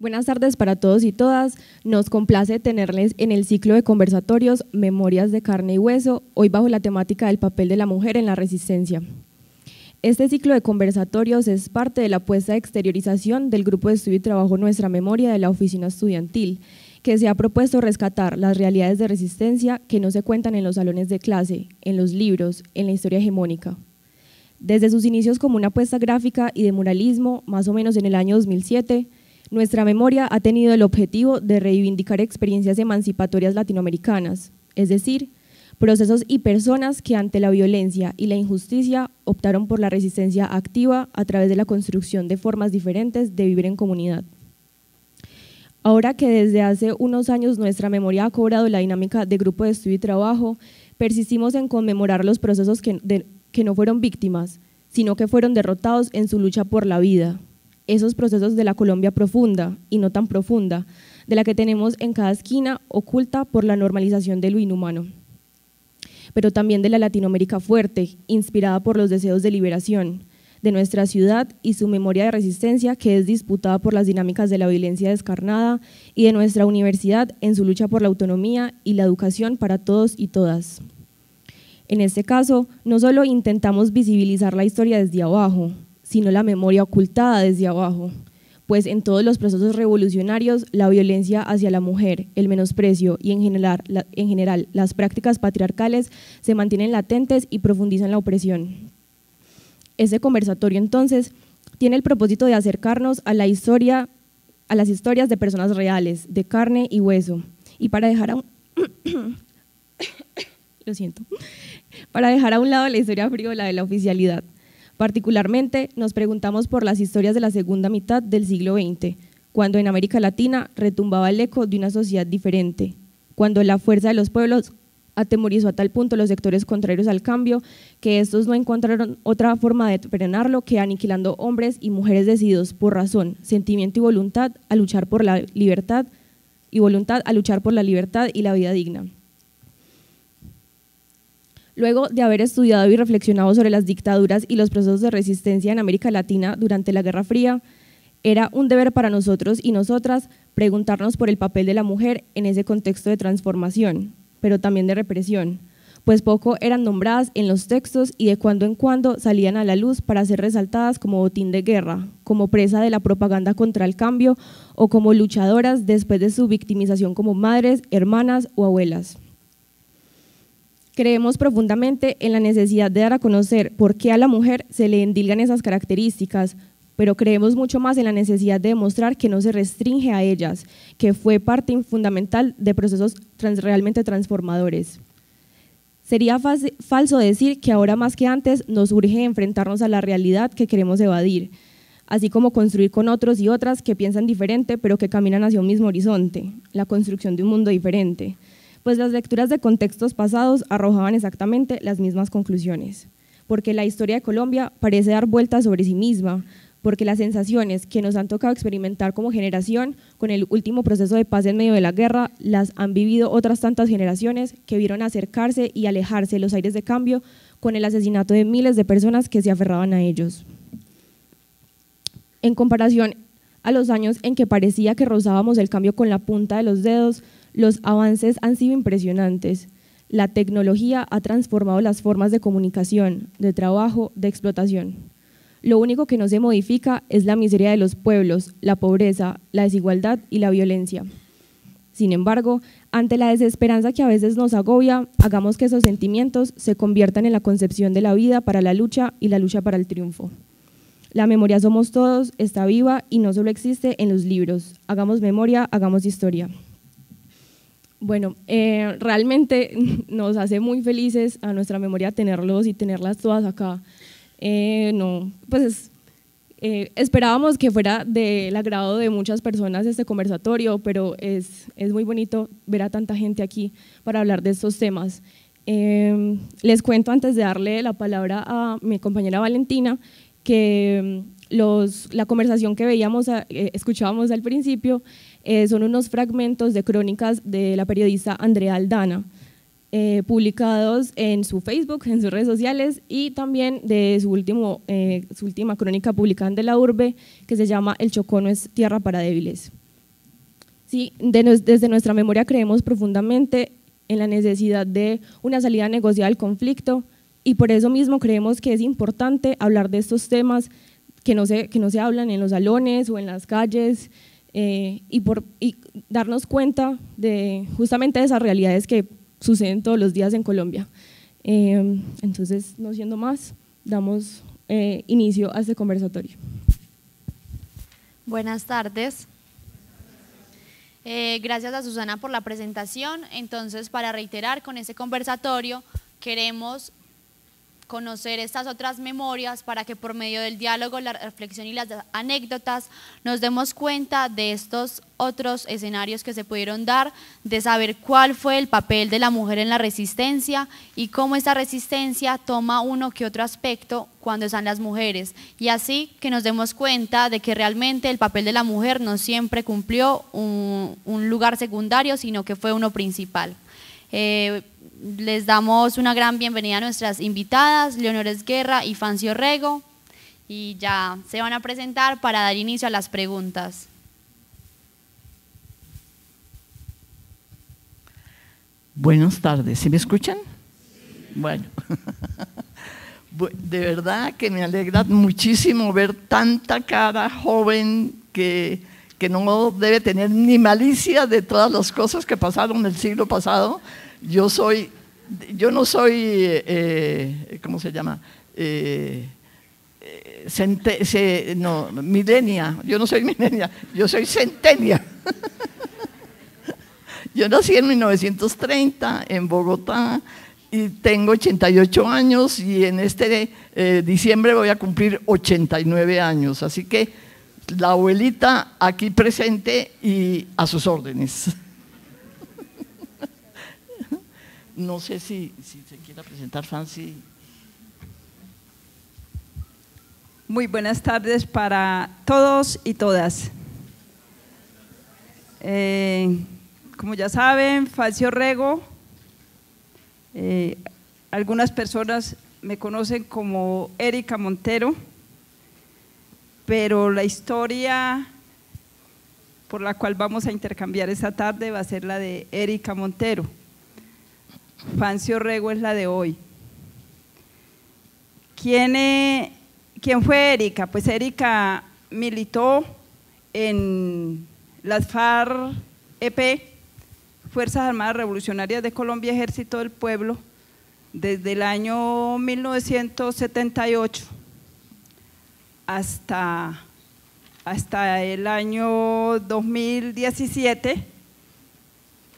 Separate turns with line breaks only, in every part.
Buenas tardes para todos y todas. Nos complace tenerles en el ciclo de conversatorios Memorias de carne y hueso, hoy bajo la temática del papel de la mujer en la resistencia. Este ciclo de conversatorios es parte de la apuesta de exteriorización del Grupo de Estudio y Trabajo Nuestra Memoria de la Oficina Estudiantil, que se ha propuesto rescatar las realidades de resistencia que no se cuentan en los salones de clase, en los libros, en la historia hegemónica. Desde sus inicios como una apuesta gráfica y de muralismo, más o menos en el año 2007, Nuestra Memoria ha tenido el objetivo de reivindicar experiencias emancipatorias latinoamericanas, es decir, procesos y personas que ante la violencia y la injusticia optaron por la resistencia activa a través de la construcción de formas diferentes de vivir en comunidad. Ahora que desde hace unos años Nuestra Memoria ha cobrado la dinámica de grupo de estudio y trabajo, persistimos en conmemorar los procesos que no fueron víctimas, sino que fueron derrotados en su lucha por la vida. Esos procesos de la Colombia profunda y no tan profunda, de la que tenemos en cada esquina oculta por la normalización de lo inhumano, pero también de la Latinoamérica fuerte, inspirada por los deseos de liberación, de nuestra ciudad y su memoria de resistencia que es disputada por las dinámicas de la violencia descarnada y de nuestra universidad en su lucha por la autonomía y la educación para todos y todas. En este caso, no solo intentamos visibilizar la historia desde abajo, sino la memoria ocultada desde abajo, pues en todos los procesos revolucionarios la violencia hacia la mujer, el menosprecio y en general las prácticas patriarcales se mantienen latentes y profundizan la opresión. Este conversatorio entonces tiene el propósito de acercarnos a las historias de personas reales, de carne y hueso, y para dejar a un lado la historia frívola de la oficialidad. Particularmente nos preguntamos por las historias de la segunda mitad del siglo XX, cuando en América Latina retumbaba el eco de una sociedad diferente, cuando la fuerza de los pueblos atemorizó a tal punto los sectores contrarios al cambio que estos no encontraron otra forma de frenarlo que aniquilando hombres y mujeres decididos por razón, sentimiento y voluntad a luchar por la libertad y la vida digna. Luego de haber estudiado y reflexionado sobre las dictaduras y los procesos de resistencia en América Latina durante la Guerra Fría, era un deber para nosotros y nosotras preguntarnos por el papel de la mujer en ese contexto de transformación, pero también de represión, pues poco eran nombradas en los textos y de cuando en cuando salían a la luz para ser resaltadas como botín de guerra, como presa de la propaganda contra el cambio o como luchadoras después de su victimización como madres, hermanas o abuelas. Creemos profundamente en la necesidad de dar a conocer por qué a la mujer se le endilgan esas características, pero creemos mucho más en la necesidad de demostrar que no se restringe a ellas, que fue parte fundamental de procesos realmente transformadores. Sería falso decir que ahora más que antes nos urge enfrentarnos a la realidad que queremos evadir, así como construir con otros y otras que piensan diferente pero que caminan hacia un mismo horizonte, la construcción de un mundo diferente. Pues las lecturas de contextos pasados arrojaban exactamente las mismas conclusiones, porque la historia de Colombia parece dar vueltas sobre sí misma, porque las sensaciones que nos han tocado experimentar como generación con el último proceso de paz en medio de la guerra las han vivido otras tantas generaciones que vieron acercarse y alejarse los aires de cambio con el asesinato de miles de personas que se aferraban a ellos. En comparación a los años en que parecía que rozábamos el cambio con la punta de los dedos, los avances han sido impresionantes. La tecnología ha transformado las formas de comunicación, de trabajo, de explotación. Lo único que no se modifica es la miseria de los pueblos, la pobreza, la desigualdad y la violencia. Sin embargo, ante la desesperanza que a veces nos agobia, hagamos que esos sentimientos se conviertan en la concepción de la vida para la lucha y la lucha para el triunfo. La memoria somos todos, está viva y no solo existe en los libros. Hagamos memoria, hagamos historia. Bueno, realmente nos hace muy felices a Nuestra Memoria tenerlos y tenerlas todas acá. Esperábamos que fuera del agrado de muchas personas este conversatorio, pero es muy bonito ver a tanta gente aquí para hablar de estos temas. Les cuento antes de darle la palabra a mi compañera Valentina que la conversación que escuchábamos al principio son unos fragmentos de crónicas de la periodista Andrea Aldana, publicados en su Facebook, en sus redes sociales y también de su última crónica publicada en De la Urbe que se llama El Chocó no es tierra para débiles. Sí, desde nuestra memoria creemos profundamente en la necesidad de una salida negociada al conflicto y por eso mismo creemos que es importante hablar de estos temas que no se hablan en los salones o en las calles y darnos cuenta de justamente de esas realidades que suceden todos los días en Colombia. Entonces, no siendo más, damos inicio a este conversatorio.
Buenas tardes. Gracias a Susana por la presentación. Entonces, para reiterar, con este conversatorio queremos conocer estas otras memorias para que por medio del diálogo, la reflexión y las anécdotas nos demos cuenta de estos otros escenarios que se pudieron dar, de saber cuál fue el papel de la mujer en la resistencia y cómo esta resistencia toma uno que otro aspecto cuando están las mujeres, y así que nos demos cuenta de que realmente el papel de la mujer no siempre cumplió un lugar secundario, sino que fue uno principal. Les damos una gran bienvenida a nuestras invitadas, Leonores Guerra y Fancy Orrego, y ya se van a presentar para dar inicio a las preguntas.
Buenas tardes, ¿sí me escuchan? Bueno, de verdad que me alegra muchísimo ver tanta cara joven que no debe tener ni malicia de todas las cosas que pasaron el siglo pasado. Yo no soy, ¿cómo se llama? Milenia, yo no soy milenia, yo soy centenia. Yo nací en 1930 en Bogotá y tengo 88 años y en este diciembre voy a cumplir 89 años, así que la abuelita aquí presente y a sus órdenes. No sé si se quiera presentar, Fancy.
Muy buenas tardes para todos y todas. Como ya saben, Fancy Orrego, algunas personas me conocen como Erika Montero, pero la historia por la cual vamos a intercambiar esta tarde va a ser la de Erika Montero. Fancy Orrego es la de hoy. ¿Quién fue Erika? Pues Erika militó en las FARC-EP, Fuerzas Armadas Revolucionarias de Colombia, Ejército del Pueblo, desde el año 1978 hasta el año 2017,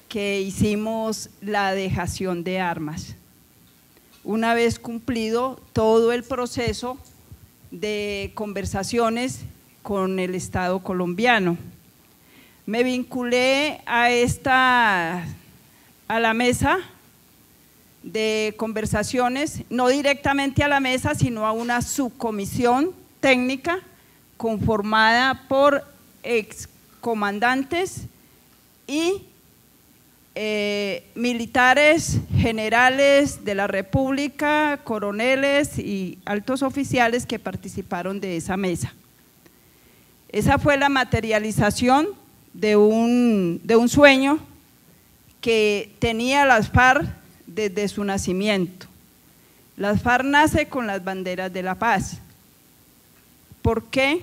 que hicimos la dejación de armas. Una vez cumplido todo el proceso de conversaciones con el Estado colombiano, me vinculé a la mesa de conversaciones, no directamente a la mesa, sino a una subcomisión técnica conformada por excomandantes y militares, generales de la República, coroneles y altos oficiales que participaron de esa mesa. Esa fue la materialización de un sueño que tenía las FARC desde su nacimiento. Las FARC nace con las banderas de la paz. ¿Por qué?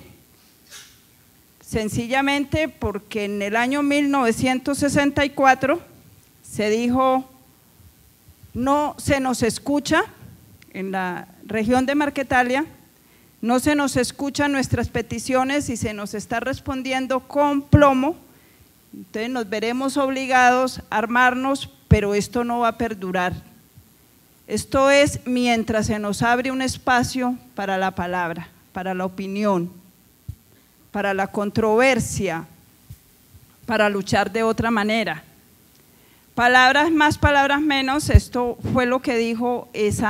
Sencillamente porque en el año 1964 se dijo: no se nos escucha en la región de Marquetalia, no se nos escuchan nuestras peticiones y se nos está respondiendo con plomo, entonces nos veremos obligados a armarnos, pero esto no va a perdurar. Esto es mientras se nos abre un espacio para la palabra, para la opinión, para la controversia, para luchar de otra manera. Palabras más, palabras menos, esto fue lo que dijo es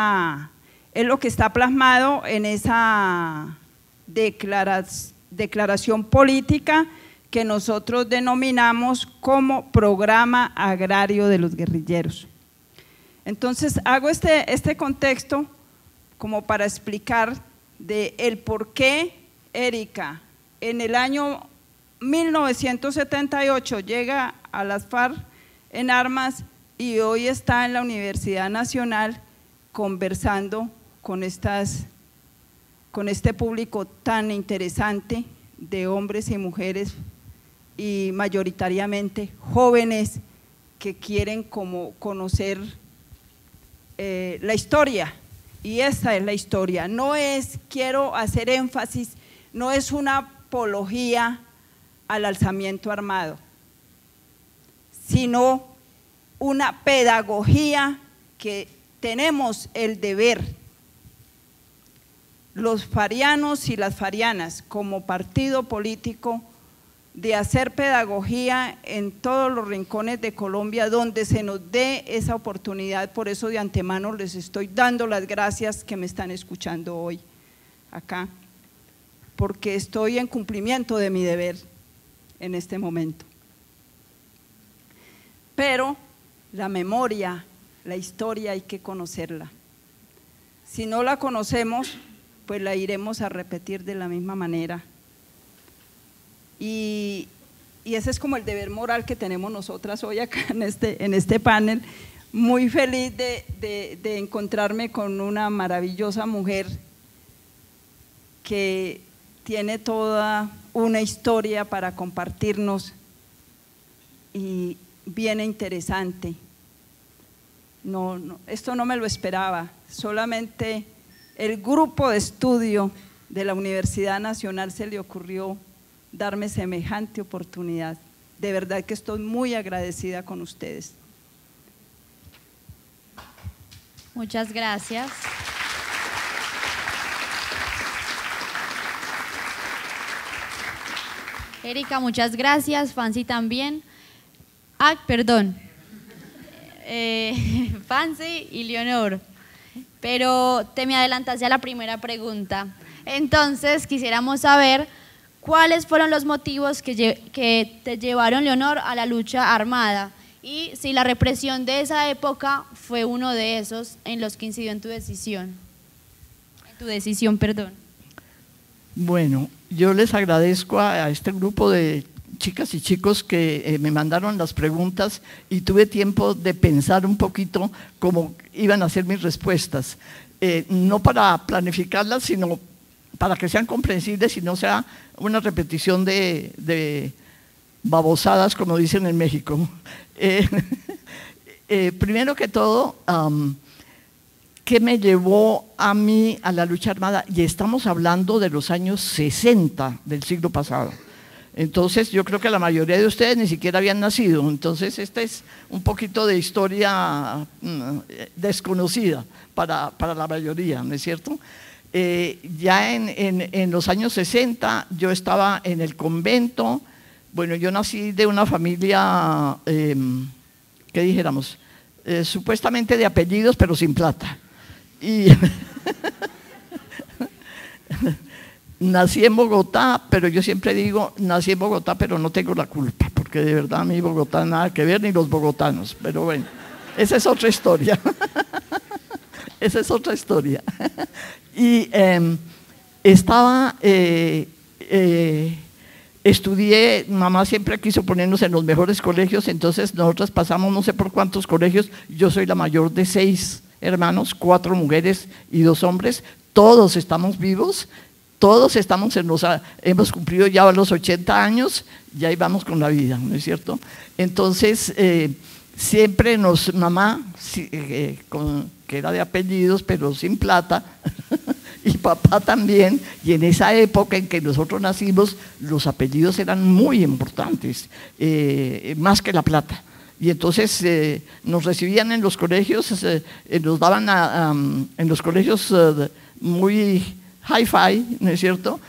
lo que está plasmado en esa declaración política que nosotros denominamos como Programa Agrario de los Guerrilleros. Entonces hago este contexto como para explicar el por qué Erika en el año 1978 llega a las FARC en armas y hoy está en la Universidad Nacional conversando con este público tan interesante de hombres y mujeres y mayoritariamente jóvenes que quieren como conocer la historia, y esta es la historia. No es, quiero hacer énfasis, no es una apología al alzamiento armado, sino una pedagogía que tenemos el deber, los farianos y las farianas como partido político, de hacer pedagogía en todos los rincones de Colombia donde se nos dé esa oportunidad. Por eso de antemano les estoy dando las gracias que me están escuchando hoy acá, porque estoy en cumplimiento de mi deber en este momento. Pero la memoria, la historia hay que conocerla. Si no la conocemos, pues la iremos a repetir de la misma manera. Y ese es como el deber moral que tenemos nosotras hoy acá en este panel. Muy feliz de encontrarme con una maravillosa mujer que tiene toda una historia para compartirnos y bien interesante. Esto no me lo esperaba, solamente el grupo de estudio de la Universidad Nacional se le ocurrió darme semejante oportunidad. De verdad que estoy muy agradecida con ustedes.
Muchas gracias. Erika, muchas gracias. Fancy también. Perdón. Fancy y Leonor. Pero te me adelantaste a la primera pregunta. Entonces, quisiéramos saber cuáles fueron los motivos que te llevaron, Leonor, a la lucha armada y si la represión de esa época fue uno de esos en los que incidió en tu decisión.
Bueno, yo les agradezco a este grupo de chicas y chicos que me mandaron las preguntas y tuve tiempo de pensar un poquito cómo iban a ser mis respuestas. No para planificarlas, sino para que sean comprensibles y no sea una repetición de babosadas, como dicen en México. Primero que todo, ¿qué me llevó a mí a la lucha armada? Y estamos hablando de los años 60 del siglo pasado. Entonces, yo creo que la mayoría de ustedes ni siquiera habían nacido. Entonces, esta es un poquito de historia desconocida para la mayoría, ¿no es cierto? Ya en los años 60 yo estaba en el convento. Bueno, yo nací de una familia, ¿qué dijéramos? Supuestamente de apellidos, pero sin plata. Y nací en Bogotá, pero yo siempre digo, nací en Bogotá, pero no tengo la culpa, porque de verdad a mí Bogotá nada que ver, ni los bogotanos. Pero bueno, esa es otra historia. Esa es otra historia. Y estudié, mamá siempre quiso ponernos en los mejores colegios, entonces nosotras pasamos no sé por cuántos colegios. Yo soy la mayor de 6 hermanos, 4 mujeres y 2 hombres, todos estamos vivos, todos estamos hemos cumplido ya los 80 años, ya íbamos con la vida, ¿no es cierto? Entonces, siempre mamá, que era de apellidos, pero sin plata, y papá también, y en esa época en que nosotros nacimos, los apellidos eran muy importantes, más que la plata. Y entonces nos recibían en los colegios, nos daban en los colegios muy hi-fi, ¿no es cierto?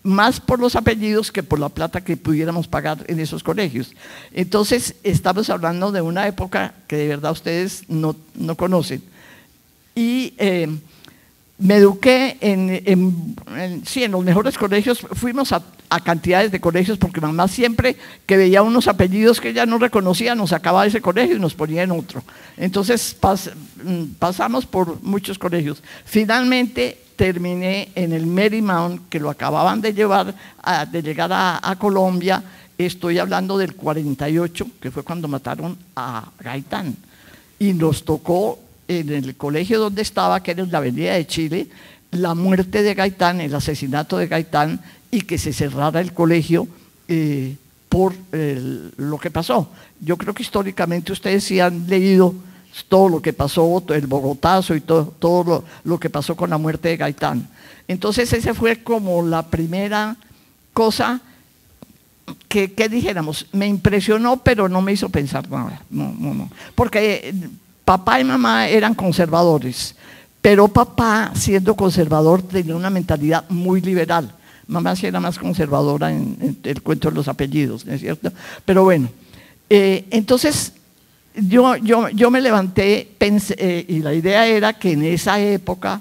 Más por los apellidos que por la plata que pudiéramos pagar en esos colegios. Entonces, estamos hablando de una época que de verdad ustedes no conocen. Y me eduqué en los mejores colegios. Fuimos a cantidades de colegios porque mamá siempre que veía unos apellidos que ella no reconocía nos sacaba de ese colegio y nos ponía en otro. Entonces pasamos por muchos colegios. Finalmente terminé en el Marymount, que lo acababan de llegar a Colombia. Estoy hablando del 48, que fue cuando mataron a Gaitán. Y nos tocó en el colegio donde estaba, que era en la Avenida de Chile, la muerte de Gaitán, el asesinato de Gaitán, y que se cerrara el colegio por lo que pasó. Yo creo que históricamente ustedes sí han leído todo lo que pasó, el Bogotazo y todo lo que pasó con la muerte de Gaitán. Entonces esa fue como la primera cosa que dijéramos, me impresionó, pero no me hizo pensar nada. No. Porque papá y mamá eran conservadores, pero papá, siendo conservador, tenía una mentalidad muy liberal. Mamá sí era más conservadora en el cuento de los apellidos, ¿no es cierto? Pero bueno, entonces yo me levanté, pensé, y la idea era que en esa época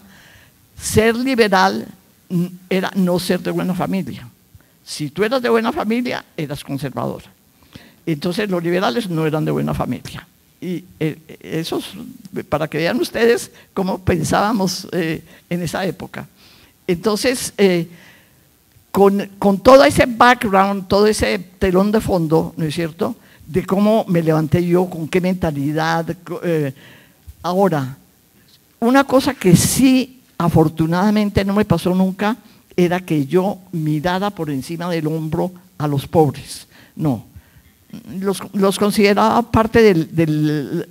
ser liberal era no ser de buena familia. Si tú eras de buena familia, eras conservadora. Entonces los liberales no eran de buena familia. Y eso es para que vean ustedes cómo pensábamos en esa época. Entonces, con todo ese background, todo ese telón de fondo, ¿no es cierto?, de cómo me levanté yo, con qué mentalidad. Ahora, una cosa que sí, afortunadamente, no me pasó nunca, era que yo mirara por encima del hombro a los pobres. No, los consideraba parte del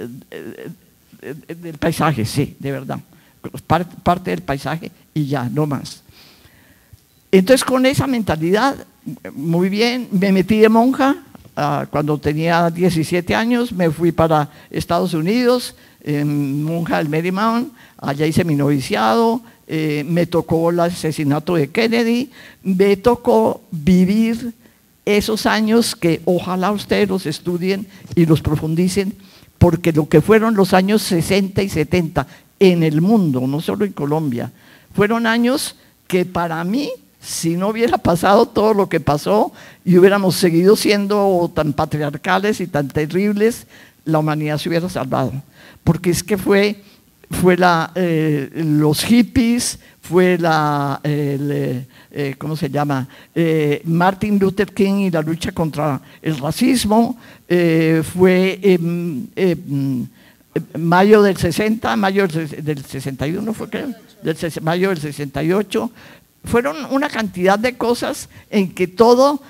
paisaje, sí, de verdad, parte del paisaje y ya, no más. Entonces, con esa mentalidad, muy bien, me metí de monja. Cuando tenía 17 años me fui para Estados Unidos, monja del Marymount, allá hice mi noviciado, me tocó el asesinato de Kennedy, me tocó vivir esos años que ojalá ustedes los estudien y los profundicen, porque lo que fueron los años 60 y 70 en el mundo, no solo en Colombia, fueron años que para mí, si no hubiera pasado todo lo que pasó y hubiéramos seguido siendo tan patriarcales y tan terribles, la humanidad se hubiera salvado. Porque es que fue los hippies, fue ¿cómo se llama? Martin Luther King y la lucha contra el racismo, fue mayo del 60, mayo del 61 fue, creo, mayo del 68. Fueron una cantidad de cosas en que todo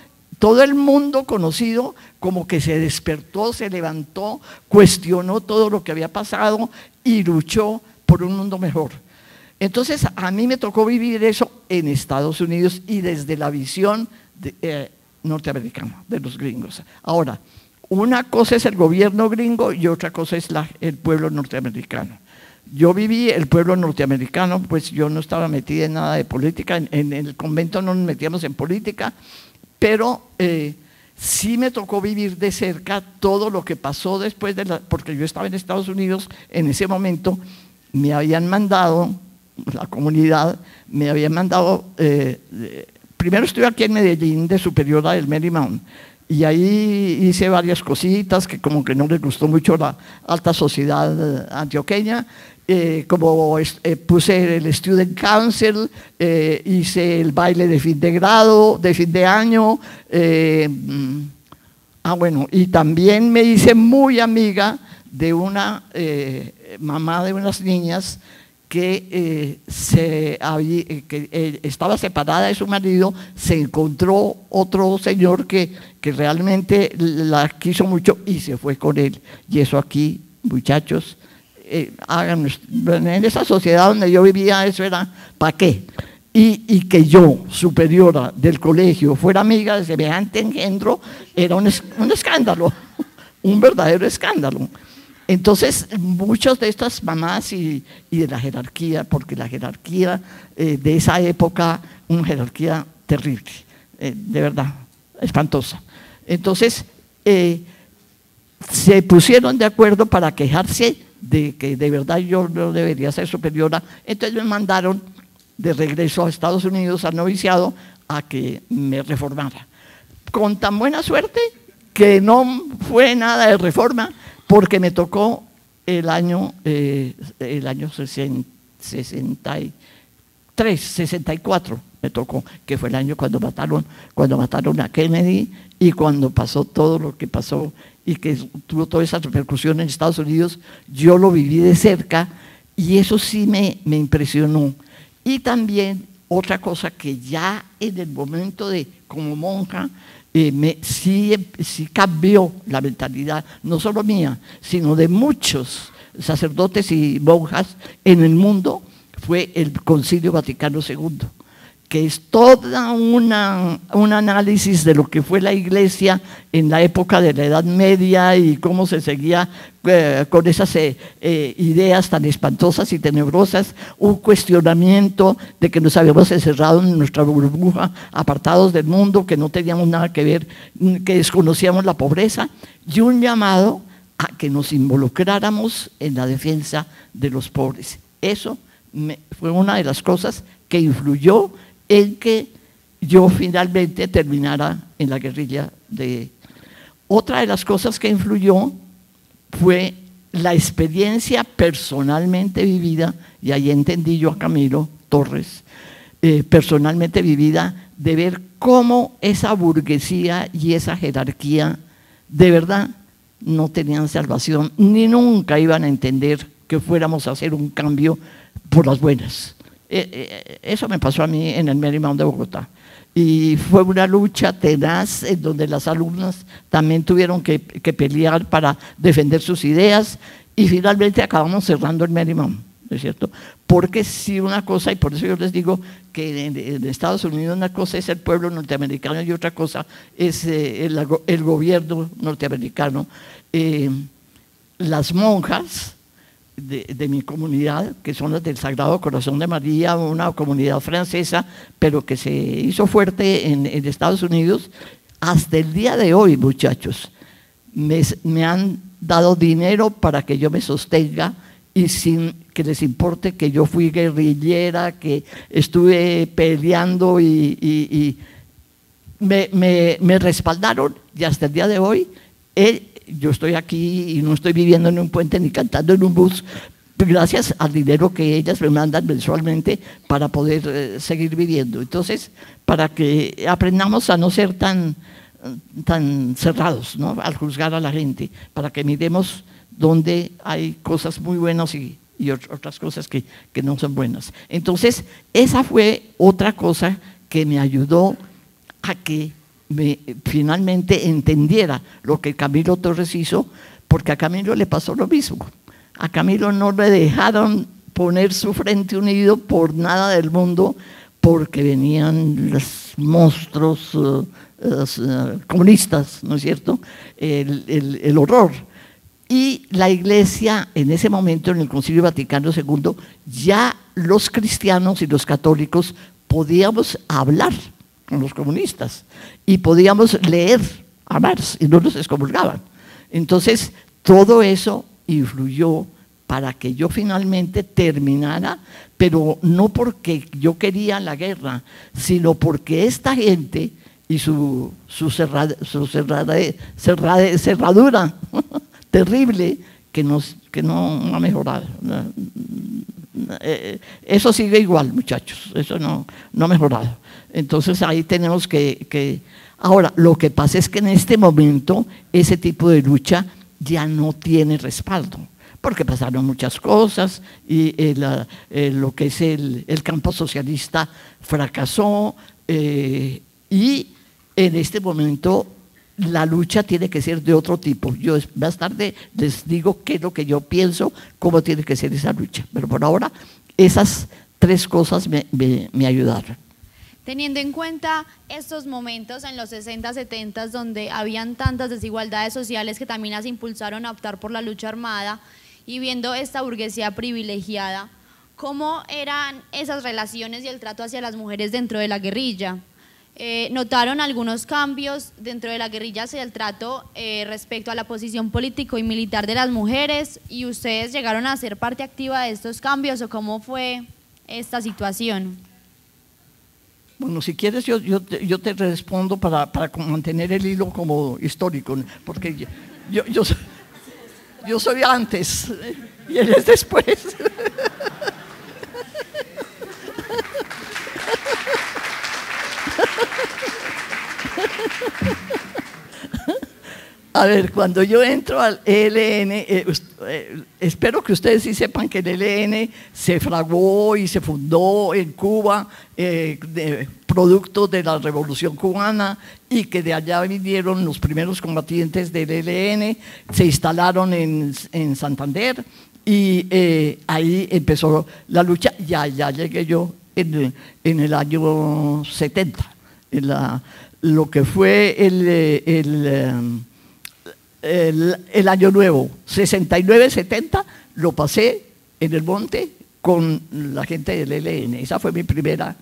el mundo conocido como que se despertó, se levantó, cuestionó todo lo que había pasado y luchó por un mundo mejor. Entonces a mí me tocó vivir eso en Estados Unidos y desde la visión norteamericana, de los gringos. Ahora, una cosa es el gobierno gringo y otra cosa es el pueblo norteamericano. Yo viví el pueblo norteamericano, pues yo no estaba metida en nada de política, en el convento no nos metíamos en política, pero sí me tocó vivir de cerca todo lo que pasó después porque yo estaba en Estados Unidos en ese momento, me habían mandado, la comunidad, me habían mandado, primero estuve aquí en Medellín de superiora del Marymount, y ahí hice varias cositas que como que no les gustó mucho la alta sociedad antioqueña, como puse el Student Council, hice el baile de fin de grado, de fin de año, bueno, y también me hice muy amiga de una mamá de unas niñas que estaba separada de su marido, se encontró otro señor que realmente la quiso mucho y se fue con él. Y eso aquí, muchachos, en esa sociedad donde yo vivía, eso era ¿para qué? Y que yo, superiora del colegio, fuera amiga de semejante engendro, era un escándalo, un verdadero escándalo. Entonces, muchas de estas mamás y de la jerarquía, porque la jerarquía de esa época, una jerarquía terrible, de verdad, espantosa. Entonces, se pusieron de acuerdo para quejarse de que de verdad yo no debería ser superiora, entonces me mandaron de regreso a Estados Unidos al noviciado a que me reformara. Con tan buena suerte que no fue nada de reforma, porque me tocó el año 64, 64 me tocó, que fue el año cuando mataron a Kennedy y cuando pasó todo lo que pasó y que tuvo toda esa repercusión en Estados Unidos. Yo lo viví de cerca y eso sí me impresionó. Y también otra cosa que ya en el momento de como monja sí cambió la mentalidad, no solo mía, sino de muchos sacerdotes y monjas en el mundo, fue el Concilio Vaticano II, que es toda un análisis de lo que fue la Iglesia en la época de la Edad Media y cómo se seguía con esas ideas tan espantosas y tenebrosas, un cuestionamiento de que nos habíamos encerrado en nuestra burbuja, apartados del mundo, que no teníamos nada que ver, que desconocíamos la pobreza, y un llamado a que nos involucráramos en la defensa de los pobres. Eso fue una de las cosas que influyó en que yo finalmente terminara en la guerrilla. Otra de las cosas que influyó fue la experiencia personalmente vivida, y ahí entendí yo a Camilo Torres, personalmente vivida, de ver cómo esa burguesía y esa jerarquía de verdad no tenían salvación, ni nunca iban a entender que fuéramos a hacer un cambio por las buenas. Eso me pasó a mí en el Marymount de Bogotá. Y fue una lucha tenaz en donde las alumnas también tuvieron que pelear para defender sus ideas y finalmente acabamos cerrando el Marymount, ¿no es cierto? Porque si una cosa, y por eso yo les digo que en Estados Unidos una cosa es el pueblo norteamericano y otra cosa es el gobierno norteamericano. Las monjas de mi comunidad, que son las del Sagrado Corazón de María, una comunidad francesa, pero que se hizo fuerte en Estados Unidos, hasta el día de hoy, muchachos, me han dado dinero para que yo me sostenga y sin que les importe que yo fui guerrillera, que estuve peleando y me respaldaron, y hasta el día de hoy yo estoy aquí y no estoy viviendo en un puente ni cantando en un bus, gracias al dinero que ellas me mandan mensualmente para poder seguir viviendo. Entonces, para que aprendamos a no ser tan cerrados, ¿no?, al juzgar a la gente, para que miremos donde hay cosas muy buenas y otras cosas que no son buenas. Entonces, esa fue otra cosa que me ayudó a que finalmente entendiera lo que Camilo Torres hizo, porque a Camilo le pasó lo mismo. A Camilo no le dejaron poner su Frente Unido por nada del mundo, porque venían los monstruos comunistas, ¿no es cierto?, el horror. Y la Iglesia, en ese momento, en el Concilio Vaticano II, ya los cristianos y los católicos podíamos hablar con los comunistas y podíamos leer a Marx y no nos excomulgaban. Entonces, todo eso influyó para que yo finalmente terminara, pero no porque yo quería la guerra, sino porque esta gente y su cerradura terrible que no ha mejorado. Eso sigue igual, muchachos, eso no ha mejorado. Entonces ahí tenemos que… Ahora, lo que pasa es que en este momento ese tipo de lucha ya no tiene respaldo, porque pasaron muchas cosas y lo que es el campo socialista fracasó y en este momento la lucha tiene que ser de otro tipo. Yo más tarde les digo qué es lo que yo pienso, cómo tiene que ser esa lucha, pero por ahora esas tres cosas me ayudaron.
Teniendo en cuenta estos momentos en los 60, 70, donde habían tantas desigualdades sociales que también las impulsaron a optar por la lucha armada, y viendo esta burguesía privilegiada, ¿cómo eran esas relaciones y el trato hacia las mujeres dentro de la guerrilla? ¿Notaron algunos cambios dentro de la guerrilla hacia el trato respecto a la posición político y militar de las mujeres? ¿Y ustedes llegaron a ser parte activa de estos cambios o cómo fue esta situación?
Bueno, si quieres yo te respondo para mantener el hilo como histórico, porque yo soy antes y él es después. A ver, cuando yo entro al ELN, espero que ustedes sí sepan que el ELN se fraguó y se fundó en Cuba, producto de la Revolución Cubana, y que de allá vinieron los primeros combatientes del ELN, se instalaron en Santander, y ahí empezó la lucha. Ya llegué yo en el año 70, lo que fue el año nuevo, 69-70, lo pasé en el monte con la gente del ELN. Esa fue mi primera,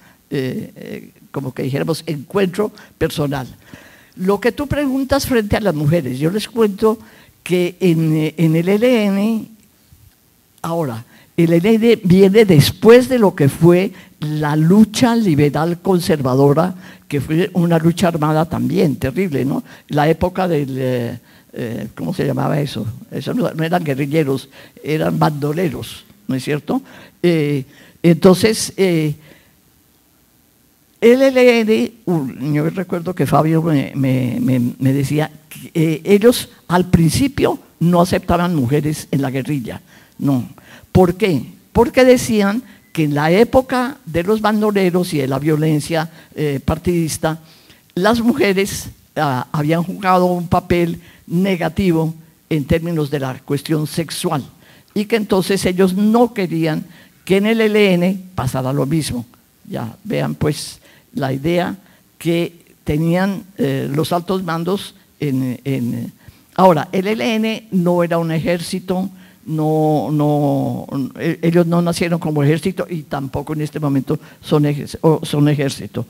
como que dijéramos, encuentro personal. Lo que tú preguntas frente a las mujeres, yo les cuento que en el ELN, ahora, el ELN viene después de lo que fue la lucha liberal conservadora, que fue una lucha armada también terrible, ¿no? La época del, ¿cómo se llamaba eso? Eso no eran guerrilleros, eran bandoleros, ¿no es cierto? Entonces, el ELN, yo recuerdo que Fabio me decía que ellos al principio no aceptaban mujeres en la guerrilla, no. ¿Por qué? Porque decían que en la época de los bandoleros y de la violencia partidista, las mujeres habían jugado un papel negativo en términos de la cuestión sexual, y que entonces ellos no querían que en el ELN pasara lo mismo. Ya vean pues la idea que tenían los altos mandos Ahora, el ELN no era un ejército, ellos no nacieron como ejército y tampoco en este momento son ejército.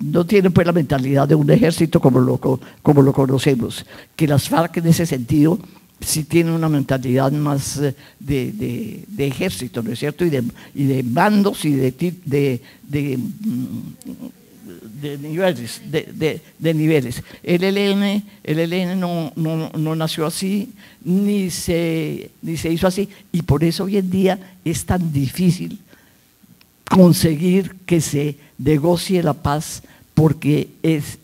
No tienen pues la mentalidad de un ejército como lo conocemos, que las FARC en ese sentido sí tienen una mentalidad más de ejército, ¿no es cierto? Y de bandos y de niveles. El ELN no nació así, ni se hizo así, y por eso hoy en día es tan difícil conseguir que se negocie la paz, porque es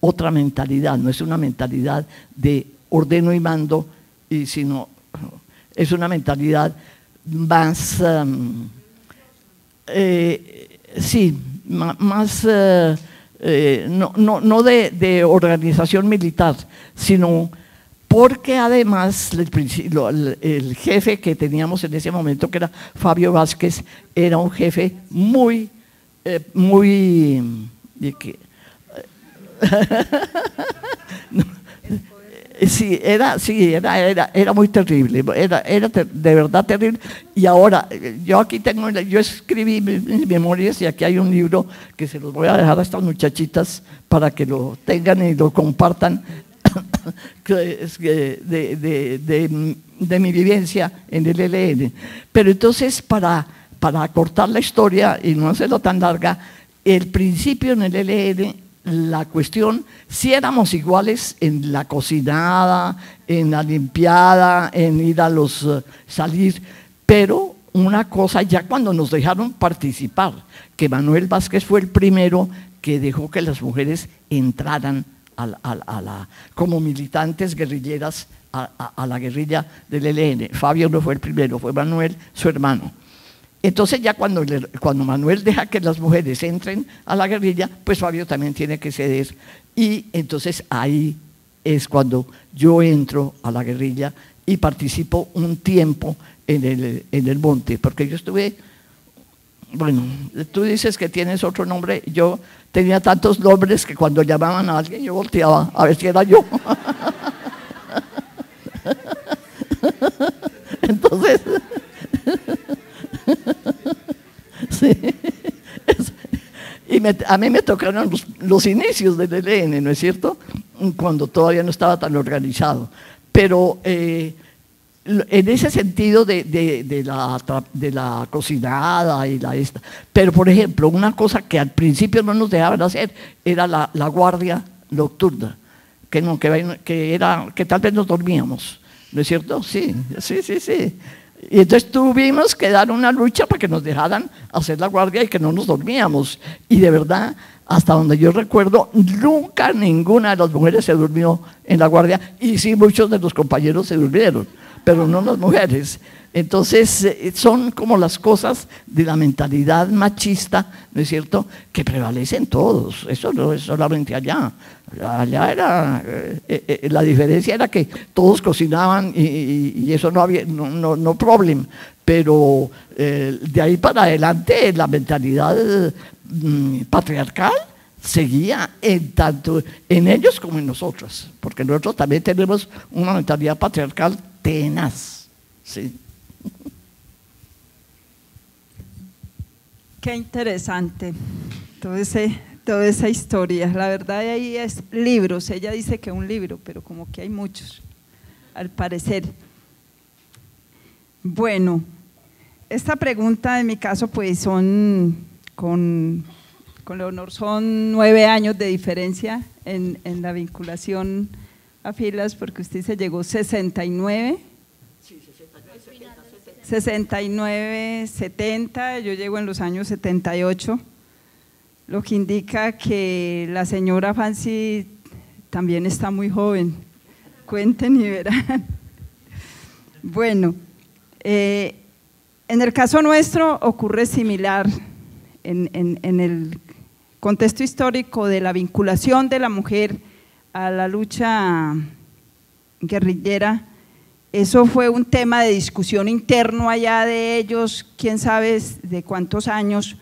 otra mentalidad, no es una mentalidad de ordeno y mando, sino es una mentalidad más, más no de organización militar, sino porque además el jefe que teníamos en ese momento, que era Fabio Vázquez, era un jefe muy sí, era muy terrible, era de verdad terrible. Y ahora, yo escribí mis memorias, y aquí hay un libro que se los voy a dejar a estas muchachitas para que lo tengan y lo compartan, de mi vivencia en el ELN. Pero entonces, para acortar la historia y no hacerlo tan larga, el principio en el ELN, la cuestión, si éramos iguales en la cocinada, en la limpiada, en ir a salir, pero una cosa, ya cuando nos dejaron participar, que Manuel Vázquez fue el primero que dejó que las mujeres entraran como militantes guerrilleras a la guerrilla del ELN. Fabio no fue el primero, fue Manuel, su hermano. Entonces ya cuando Manuel deja que las mujeres entren a la guerrilla, pues Fabio también tiene que ceder, y entonces ahí es cuando yo entro a la guerrilla y participo un tiempo en el monte, porque yo estuve, bueno, tú dices que tienes otro nombre, yo tenía tantos nombres que cuando llamaban a alguien yo volteaba a ver si era yo. Entonces, sí, y a mí me tocaron los inicios del ELN, ¿no es cierto? Cuando todavía no estaba tan organizado. Pero en ese sentido de la cocinada y esta. Pero, por ejemplo, una cosa que al principio no nos dejaban hacer era la guardia nocturna, que tal vez nos dormíamos, ¿no es cierto? Sí. Y entonces tuvimos que dar una lucha para que nos dejaran hacer la guardia y que no nos dormíamos. Y de verdad, hasta donde yo recuerdo, nunca ninguna de las mujeres se durmió en la guardia, y sí muchos de los compañeros se durmieron, pero no las mujeres. Entonces son como las cosas de la mentalidad machista, ¿no es cierto?, que prevalecen todos. Eso no es solamente allá. Allá era, la diferencia era que todos cocinaban y eso no había, no problem. Pero de ahí para adelante la mentalidad patriarcal seguía tanto en ellos como en nosotros, porque nosotros también tenemos una mentalidad patriarcal tenaz, ¿sí?
Qué interesante toda esa historia. La verdad, ahí es libros. Ella dice que un libro, pero como que hay muchos, al parecer. Bueno, esta pregunta en mi caso, pues son con Leonor, son 9 años de diferencia en la vinculación a filas, porque usted se llegó 69. 69, 70, yo llego en los años 78, lo que indica que la señora Fancy también está muy joven. Cuenten y verán. Bueno, en el caso nuestro ocurre similar en el contexto histórico de la vinculación de la mujer a la lucha guerrillera. Eso fue un tema de discusión interno allá de ellos, quién sabe de cuántos años,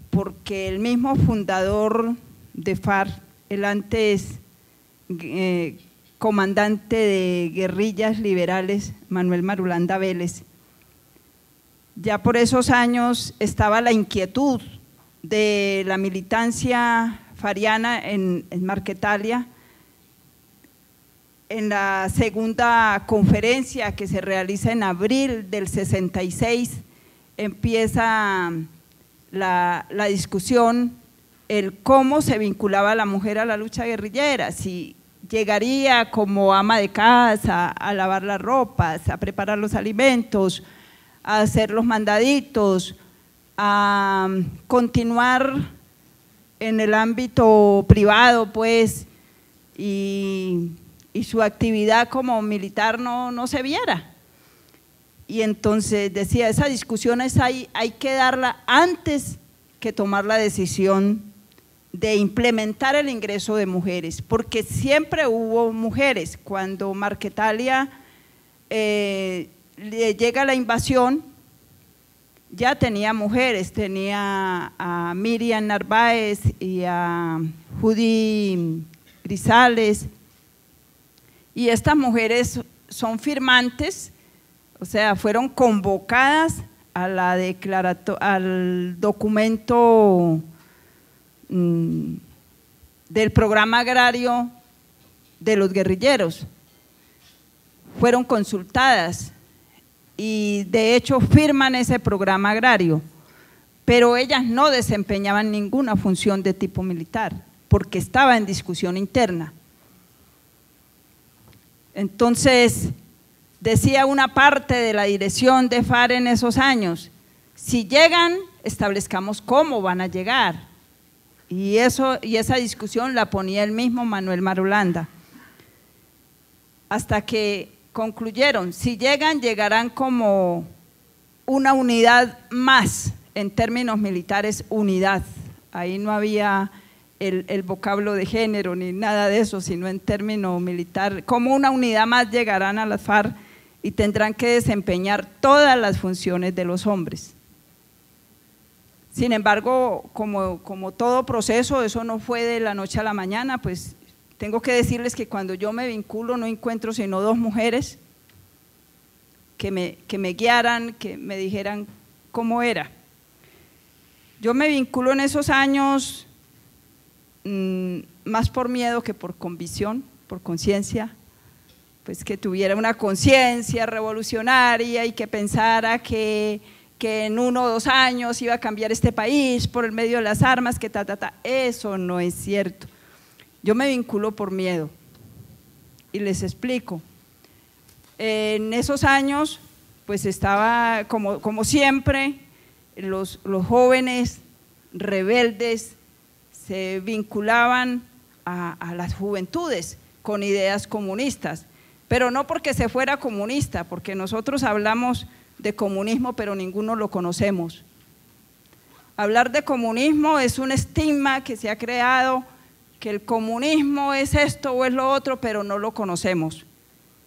porque el mismo fundador de FARC, el antes comandante de guerrillas liberales, Manuel Marulanda Vélez, ya por esos años estaba la inquietud de la militancia fariana en Marquetalia. En la segunda conferencia que se realiza en abril del 66, empieza la discusión, el cómo se vinculaba a la mujer a la lucha guerrillera, si llegaría como ama de casa a lavar las ropas, a preparar los alimentos, a hacer los mandaditos, a continuar en el ámbito privado, pues, y su actividad como militar no se viera. Y entonces decía, esa discusión hay que darla antes que tomar la decisión de implementar el ingreso de mujeres, porque siempre hubo mujeres. Cuando Marquetalia le llega la invasión, ya tenía mujeres, tenía a Miriam Narváez y a Judy Grisales, y estas mujeres son firmantes, o sea, fueron convocadas a al documento del programa agrario de los guerrilleros, fueron consultadas y de hecho firman ese programa agrario, pero ellas no desempeñaban ninguna función de tipo militar, porque estaba en discusión interna. Entonces, decía una parte de la dirección de FARC en esos años, si llegan, establezcamos cómo van a llegar. Y esa discusión la ponía el mismo Manuel Marulanda. Hasta que concluyeron, si llegan, llegarán como una unidad más, en términos militares, unidad. Ahí no había el vocablo de género ni nada de eso, sino en término militar, como una unidad más llegarán a las FARC y tendrán que desempeñar todas las funciones de los hombres. Sin embargo, como todo proceso, eso no fue de la noche a la mañana, pues tengo que decirles que cuando yo me vinculo no encuentro sino 2 mujeres que me guiaran, que me dijeran cómo era. Yo me vinculo en esos años más por miedo que por convicción, por conciencia, pues que tuviera una conciencia revolucionaria y que pensara que en 1 o 2 años iba a cambiar este país por el medio de las armas, que eso no es cierto. Yo me vinculo por miedo y les explico. En esos años pues estaba como siempre, los jóvenes rebeldes se vinculaban a las juventudes con ideas comunistas, pero no porque se fuera comunista, porque nosotros hablamos de comunismo, pero ninguno lo conocemos. Hablar de comunismo es un estigma que se ha creado, que el comunismo es esto o es lo otro, pero no lo conocemos.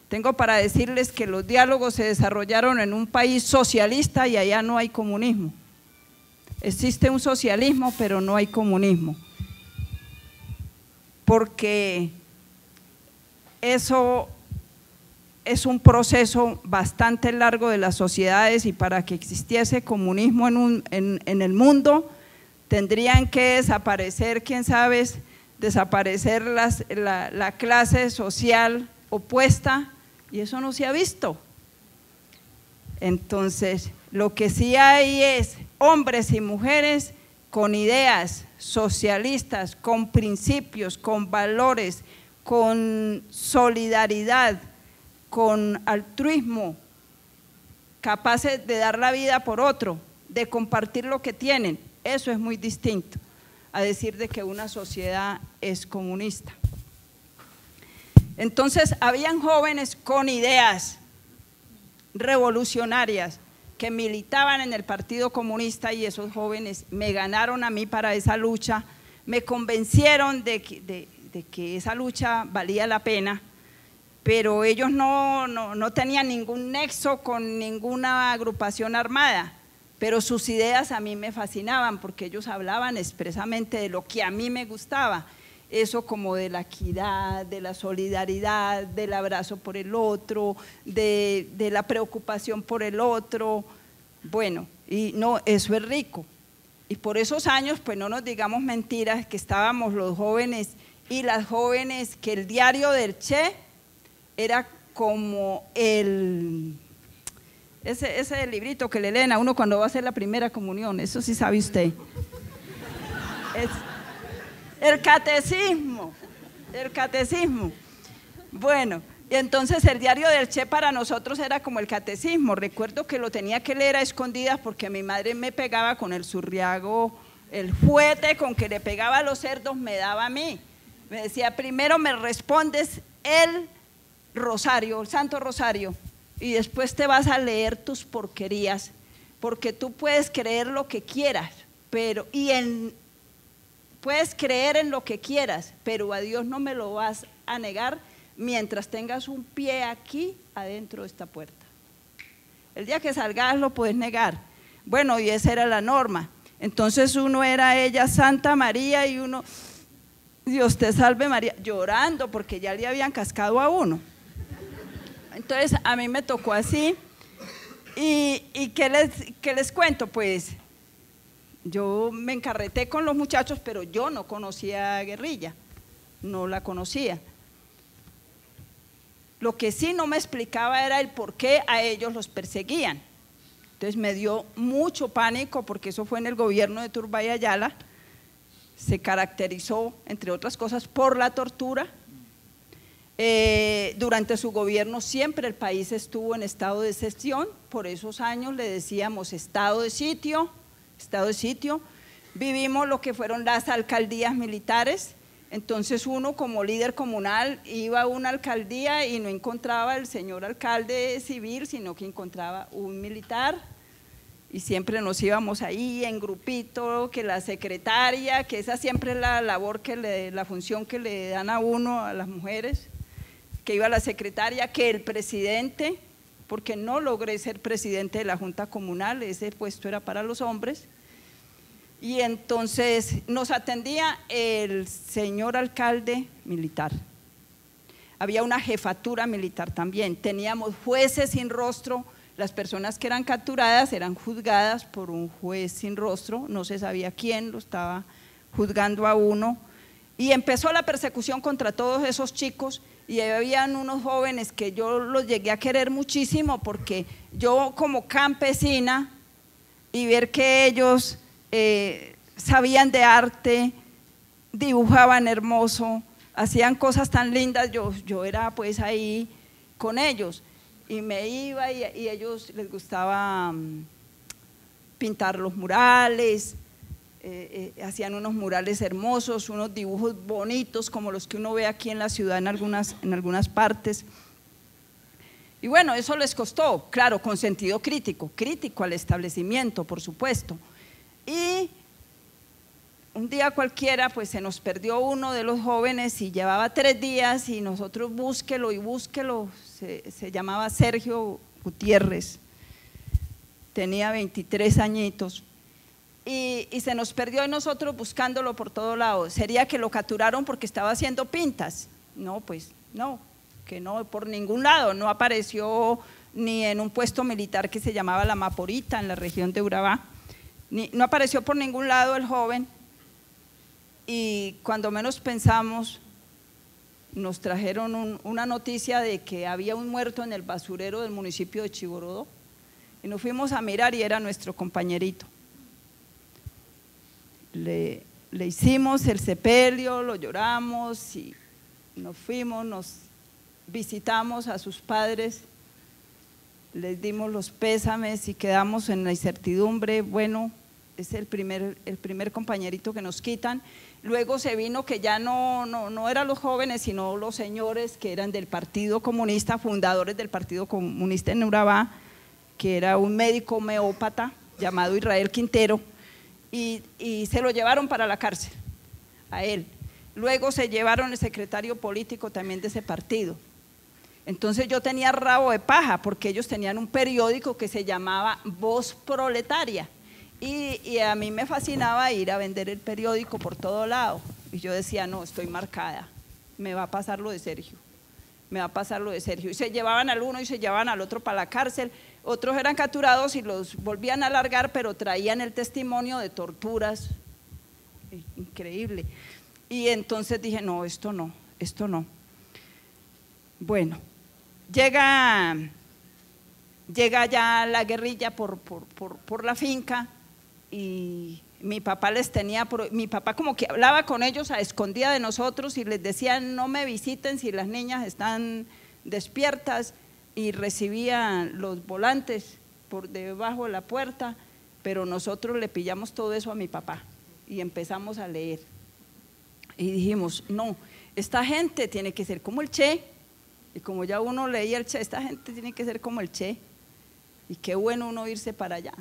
Tengo para decirles que los diálogos se desarrollaron en un país socialista y allá no hay comunismo. Existe un socialismo, pero no hay comunismo. Porque eso es un proceso bastante largo de las sociedades, y para que existiese comunismo en el mundo tendrían que desaparecer, quién sabe, desaparecer la clase social opuesta, y eso no se ha visto. Entonces, lo que sí hay es hombres y mujeres con ideas socialistas, con principios, con valores, con solidaridad, con altruismo, capaces de dar la vida por otro, de compartir lo que tienen. Eso es muy distinto a decir de que una sociedad es comunista. Entonces, habían jóvenes con ideas revolucionarias que militaban en el Partido Comunista, y esos jóvenes me ganaron a mí para esa lucha, me convencieron de que esa lucha valía la pena, pero ellos no tenían ningún nexo con ninguna agrupación armada, pero sus ideas a mí me fascinaban porque ellos hablaban expresamente de lo que a mí me gustaba, eso como de la equidad, de la solidaridad, del abrazo por el otro, de la preocupación por el otro. Bueno, y no, eso es rico. Y por esos años, pues no nos digamos mentiras, que estábamos los jóvenes y las jóvenes, que el diario del Che era como ese librito que le leen a uno cuando va a hacer la primera comunión, eso sí sabe usted. El catecismo. Bueno, y entonces el diario del Che para nosotros era como el catecismo. Recuerdo que lo tenía que leer a escondidas porque mi madre me pegaba con el zurriago, el fuete con que le pegaba a los cerdos me daba a mí. Me decía, primero me respondes el rosario, el Santo Rosario, y después te vas a leer tus porquerías, porque tú puedes creer lo que quieras, puedes creer en lo que quieras, pero a Dios no me lo vas a negar mientras tengas un pie aquí adentro de esta puerta. El día que salgas lo puedes negar. Bueno, y esa era la norma. Entonces uno era ella, Santa María, y uno, Dios te salve María, llorando porque ya le habían cascado a uno. Entonces a mí me tocó así. ¿Y qué les cuento? Pues yo me encarreté con los muchachos, pero yo no conocía guerrilla, no la conocía. Lo que sí no me explicaba era el por qué a ellos los perseguían. Entonces me dio mucho pánico, porque eso fue en el gobierno de Turbay Ayala, se caracterizó, entre otras cosas, por la tortura. Durante su gobierno siempre el país estuvo en estado de excepción, por esos años le decíamos estado de sitio. Vivimos lo que fueron las alcaldías militares. Entonces uno como líder comunal iba a una alcaldía y no encontraba el señor alcalde civil, sino que encontraba un militar, y siempre nos íbamos ahí en grupito, que la secretaria, que esa siempre es la labor, la función que le dan a uno, a las mujeres, que iba la secretaria, que el presidente, porque no logré ser presidente de la Junta Comunal, ese puesto era para los hombres. Y entonces nos atendía el señor alcalde militar. Había una jefatura militar también, teníamos jueces sin rostro, las personas que eran capturadas eran juzgadas por un juez sin rostro, no se sabía quién lo estaba juzgando a uno, y empezó la persecución contra todos esos chicos, y habían unos jóvenes que yo los llegué a querer muchísimo, porque yo como campesina, y ver que ellos sabían de arte, dibujaban hermoso, hacían cosas tan lindas, yo era pues ahí con ellos, y me iba y a ellos les gustaba pintar los murales, hacían unos murales hermosos, unos dibujos bonitos como los que uno ve aquí en la ciudad en algunas partes. Y bueno, eso les costó, claro, con sentido crítico al establecimiento, por supuesto. Y un día cualquiera, pues se nos perdió uno de los jóvenes y llevaba 3 días y nosotros búsquelo y búsquelo, se llamaba Sergio Gutiérrez, tenía 23 añitos. Y se nos perdió y nosotros buscándolo por todo lado. ¿Sería que lo capturaron porque estaba haciendo pintas? No, pues no, que no, por ningún lado. No apareció ni en un puesto militar que se llamaba La Maporita en la región de Urabá, no apareció por ningún lado el joven. Y cuando menos pensamos, nos trajeron una noticia de que había un muerto en el basurero del municipio de Chigorodó. Y nos fuimos a mirar y era nuestro compañerito. Le hicimos el sepelio, lo lloramos y nos fuimos, nos visitamos a sus padres, les dimos los pésames y quedamos en la incertidumbre. Bueno, es el primer compañerito que nos quitan. Luego se vino que ya no eran los jóvenes, sino los señores que eran del Partido Comunista, fundadores del Partido Comunista en Urabá, que era un médico homeópata llamado Israel Quintero. Y se lo llevaron para la cárcel, a él. Luego se llevaron el secretario político también de ese partido. Entonces yo tenía rabo de paja, porque ellos tenían un periódico que se llamaba Voz Proletaria, y a mí me fascinaba ir a vender el periódico por todo lado. Y yo decía, no, estoy marcada, me va a pasar lo de Sergio, me va a pasar lo de Sergio. Y se llevaban al uno y se llevaban al otro para la cárcel. Otros eran capturados y los volvían a largar, pero traían el testimonio de torturas, increíble. Y entonces dije, no, esto no. Bueno, llega ya la guerrilla por la finca y mi papá mi papá como que hablaba con ellos a escondida de nosotros y les decía, no me visiten si las niñas están despiertas. Y recibían los volantes por debajo de la puerta, pero nosotros le pillamos todo eso a mi papá y empezamos a leer. Y dijimos, no, esta gente tiene que ser como el Che. Y como ya uno leía el Che, esta gente tiene que ser como el Che. Y qué bueno uno irse para allá.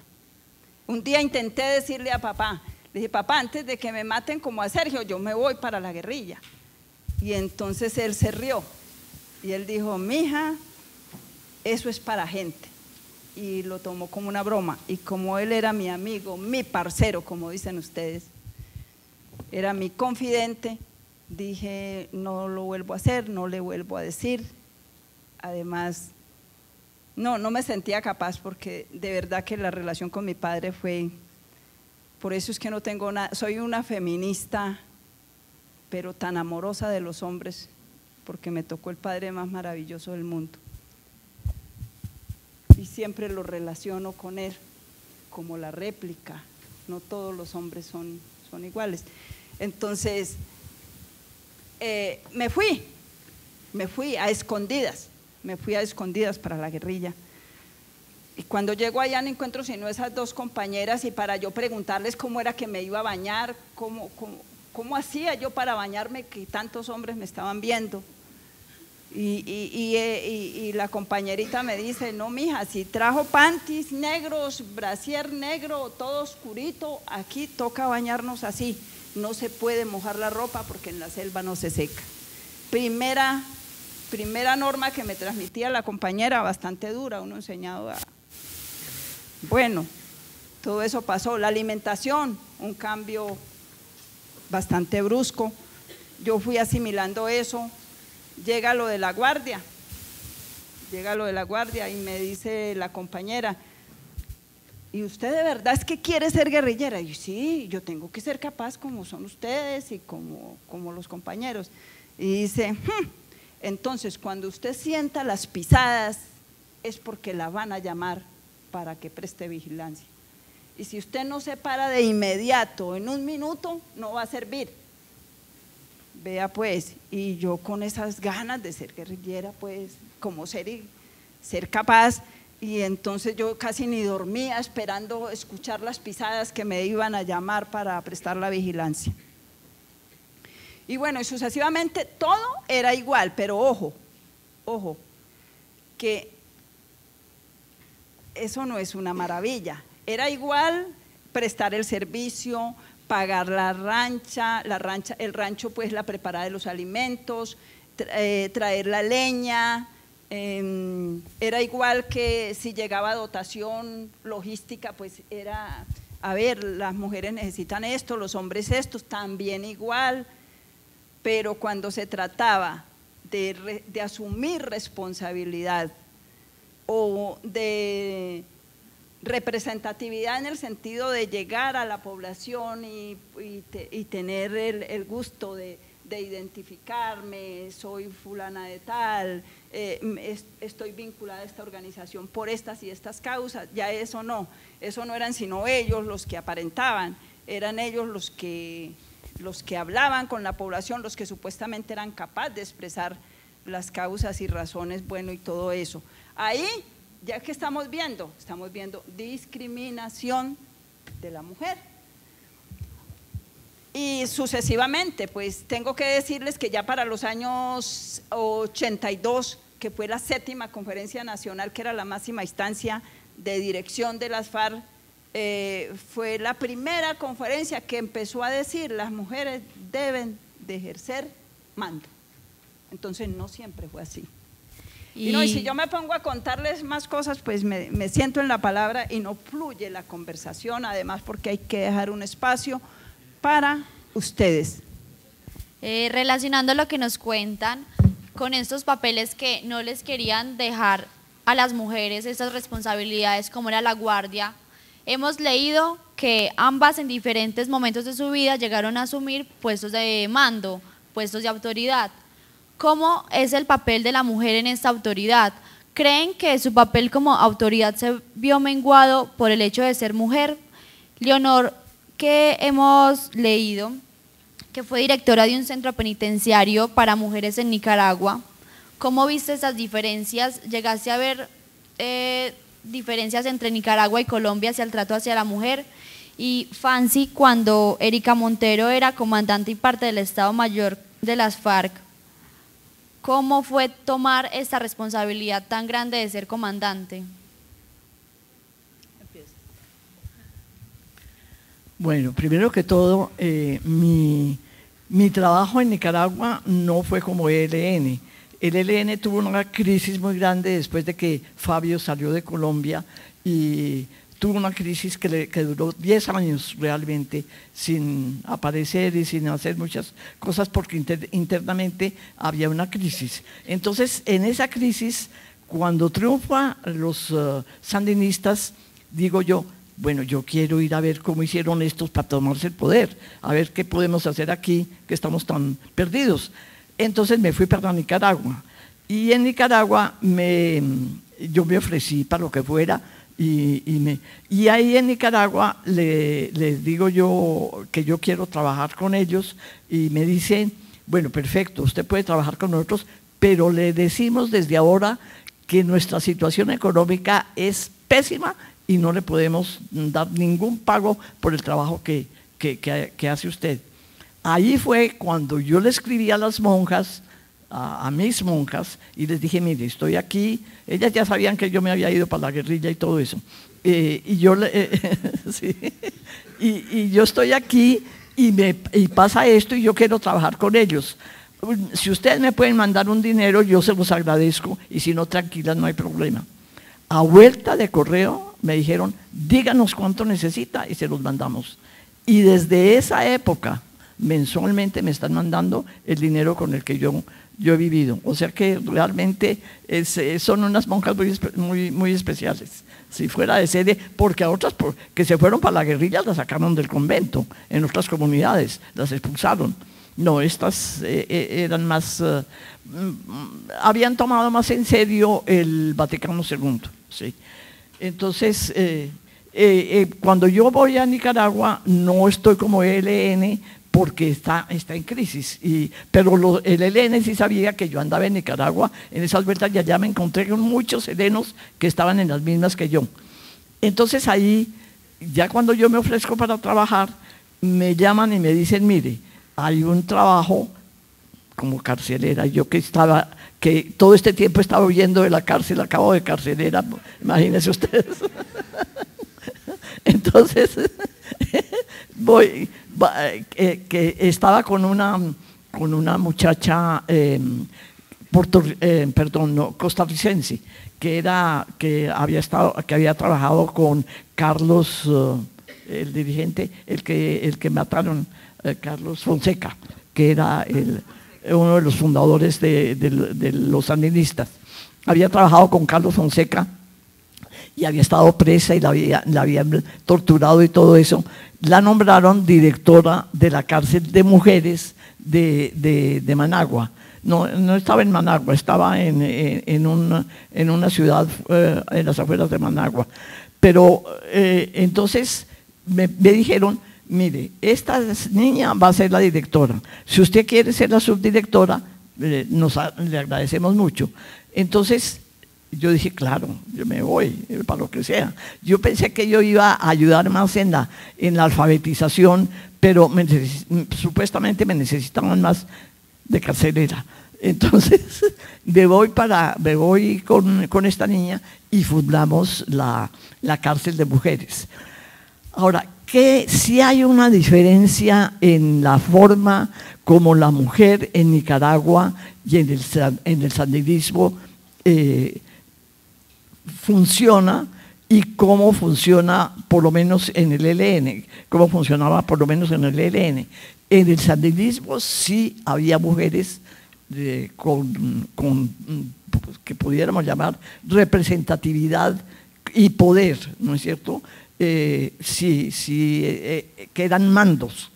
Un día intenté decirle a papá, le dije, papá, antes de que me maten como a Sergio, yo me voy para la guerrilla. Y entonces él se rió y él dijo, mija, eso es para gente, y lo tomó como una broma. Y como él era mi amigo, mi parcero, como dicen ustedes, era mi confidente, dije, no lo vuelvo a hacer, no le vuelvo a decir. Además, no me sentía capaz, porque de verdad que la relación con mi padre fue, por eso es que no tengo nada, soy una feminista, pero tan amorosa de los hombres, porque me tocó el padre más maravilloso del mundo. Y siempre lo relaciono con él como la réplica, no todos los hombres son iguales. Entonces me fui a escondidas para la guerrilla. Y cuando llego allá no encuentro sino esas 2 compañeras, y para yo preguntarles cómo era que me iba a bañar, cómo hacía yo para bañarme, que tantos hombres me estaban viendo. Y la compañerita me dice, no, mija, si trajo panties negros, brasier negro, todo oscurito, aquí toca bañarnos así, no se puede mojar la ropa porque en la selva no se seca. Primera norma que me transmitía la compañera, bastante dura, uno enseñado a… Bueno, todo eso pasó. La alimentación, un cambio bastante brusco, yo fui asimilando eso. Llega lo de la guardia y me dice la compañera, ¿y usted de verdad es que quiere ser guerrillera? Y yo, sí, yo tengo que ser capaz como son ustedes y como los compañeros. Y dice, entonces cuando usted sienta las pisadas es porque la van a llamar para que preste vigilancia. Y si usted no se para de inmediato, en un minuto, no va a servir. Vea pues, y yo con esas ganas de ser guerrillera, pues como ser capaz, y entonces yo casi ni dormía esperando escuchar las pisadas que me iban a llamar para prestar la vigilancia. Y bueno, y sucesivamente todo era igual, pero ojo, que eso no es una maravilla. Era igual prestar el servicio, pagar el rancho pues la preparada de los alimentos, traer la leña. Era igual que si llegaba dotación logística, pues era, a ver, las mujeres necesitan esto, los hombres estos, también igual, pero cuando se trataba de asumir responsabilidad o de representatividad en el sentido de llegar a la población y tener el gusto de identificarme, soy fulana de tal, estoy vinculada a esta organización por estas y estas causas, ya eso no eran sino ellos los que aparentaban, eran ellos los que hablaban con la población, los que supuestamente eran capaces de expresar las causas y razones, bueno, y todo eso. Ahí, ya que estamos viendo discriminación de la mujer. Y sucesivamente, pues tengo que decirles que ya para los años 82, que fue la 7ª Conferencia Nacional, que era la máxima instancia de dirección de las FARC, fue la primera conferencia que empezó a decir las mujeres deben de ejercer mando. Entonces no siempre fue así. Y si yo me pongo a contarles más cosas, pues me siento en la palabra y no fluye la conversación, además porque hay que dejar un espacio para ustedes.
Relacionando lo que nos cuentan con estos papeles que no les querían dejar a las mujeres, estas responsabilidades como era la guardia, hemos leído que ambas en diferentes momentos de su vida llegaron a asumir puestos de mando, puestos de autoridad. ¿Cómo es el papel de la mujer en esta autoridad? ¿Creen que su papel como autoridad se vio menguado por el hecho de ser mujer? Leonor, que hemos leído que fue directora de un centro penitenciario para mujeres en Nicaragua, ¿cómo viste esas diferencias? ¿Llegaste a ver diferencias entre Nicaragua y Colombia hacia el trato hacia la mujer? Y Fancy, cuando Erika Montero era comandante y parte del Estado Mayor de las FARC, ¿cómo fue tomar esta responsabilidad tan grande de ser comandante?
Bueno, primero que todo, mi trabajo en Nicaragua no fue como ELN. El ELN tuvo una crisis muy grande después de que Fabio salió de Colombia y tuvo una crisis que duró 10 años realmente sin aparecer y sin hacer muchas cosas porque internamente había una crisis. Entonces, en esa crisis, cuando triunfan los sandinistas, digo yo, bueno, yo quiero ir a ver cómo hicieron estos para tomarse el poder, a ver qué podemos hacer aquí, que estamos tan perdidos. Entonces me fui para Nicaragua y en Nicaragua yo me ofrecí para lo que fuera y ahí en Nicaragua les digo yo que yo quiero trabajar con ellos y me dicen, bueno, perfecto, usted puede trabajar con nosotros, pero le decimos desde ahora que nuestra situación económica es pésima y no le podemos dar ningún pago por el trabajo que hace usted. Ahí fue cuando yo le escribí a las monjas, a mis monjas, y les dije, mire, estoy aquí. Ellas ya sabían que yo me había ido para la guerrilla y todo eso. Y yo estoy aquí y pasa esto y yo quiero trabajar con ellos. Si ustedes me pueden mandar un dinero, yo se los agradezco, y si no, tranquilas, no hay problema. A vuelta de correo me dijeron, díganos cuánto necesita y se los mandamos. Y desde esa época, mensualmente me están mandando el dinero con el que yo he vivido. O sea que realmente son unas monjas muy especiales. Si fuera de sede, porque a otras que se fueron para la guerrilla las sacaron del convento, en otras comunidades, las expulsaron. No, estas eran más, habían tomado más en serio el Vaticano II. ¿Sí? Entonces, cuando yo voy a Nicaragua, no estoy como ELN, porque está en crisis. Pero el ELN sí sabía que yo andaba en Nicaragua en esas vueltas y allá me encontré con muchos helenos que estaban en las mismas que yo. Entonces ahí, ya cuando yo me ofrezco para trabajar, me llaman y me dicen, mire, hay un trabajo como carcelera. Yo que todo este tiempo estaba huyendo de la cárcel, acabo de carcelera, imagínense ustedes. Entonces, que estaba con una muchacha costarricense que había trabajado con Carlos, el dirigente, el que mataron, Carlos Fonseca, que era uno de los fundadores de los sandinistas. Había trabajado con Carlos Fonseca y había estado presa y la habían torturado y todo eso. La nombraron directora de la cárcel de mujeres de Managua. No estaba en Managua, estaba en una ciudad en las afueras de Managua. Pero entonces me dijeron, mire, esta niña va a ser la directora. Si usted quiere ser la subdirectora, le agradecemos mucho. Entonces yo dije, claro, yo me voy, para lo que sea. Yo pensé que yo iba a ayudar más en la alfabetización, pero supuestamente me necesitaban más de carcelera. Entonces me voy con esta niña y fundamos la cárcel de mujeres. Ahora, que sí hay una diferencia en la forma como la mujer en Nicaragua y en el sandinismo funciona y cómo funciona por lo menos en el ELN, cómo funcionaba por lo menos en el ELN. En el sandinismo sí había mujeres que pudiéramos llamar representatividad y poder, ¿no es cierto? Que eran mandos,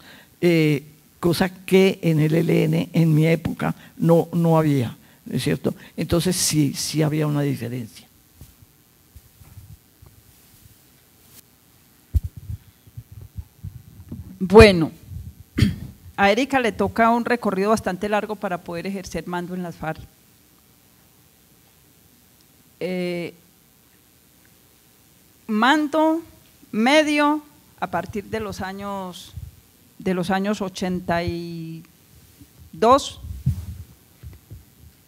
cosa que en el ELN en mi época no había, ¿no es cierto? Entonces sí había una diferencia.
Bueno, a Erika le toca un recorrido bastante largo para poder ejercer mando en las FARC. Mando medio a partir de los años 82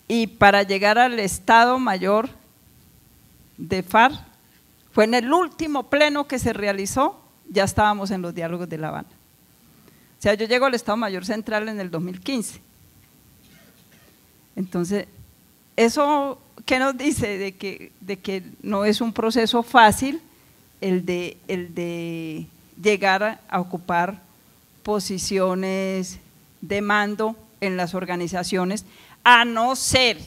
y para llegar al Estado Mayor de FARC fue en el último pleno que se realizó, ya estábamos en los diálogos de La Habana. O sea, yo llego al Estado Mayor Central en el 2015. Entonces, ¿eso qué nos dice? De que no es un proceso fácil el de llegar a ocupar posiciones de mando en las organizaciones, a no ser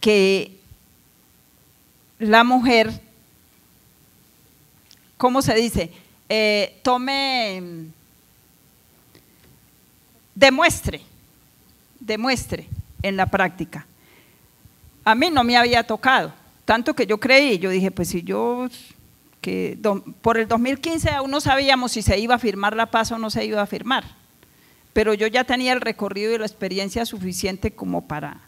que la mujer, ¿cómo se dice? Demuestre en la práctica. A mí no me había tocado, tanto que yo creí, yo dije, pues si por el 2015 aún no sabíamos si se iba a firmar la paz o no se iba a firmar, pero yo ya tenía el recorrido y la experiencia suficiente como para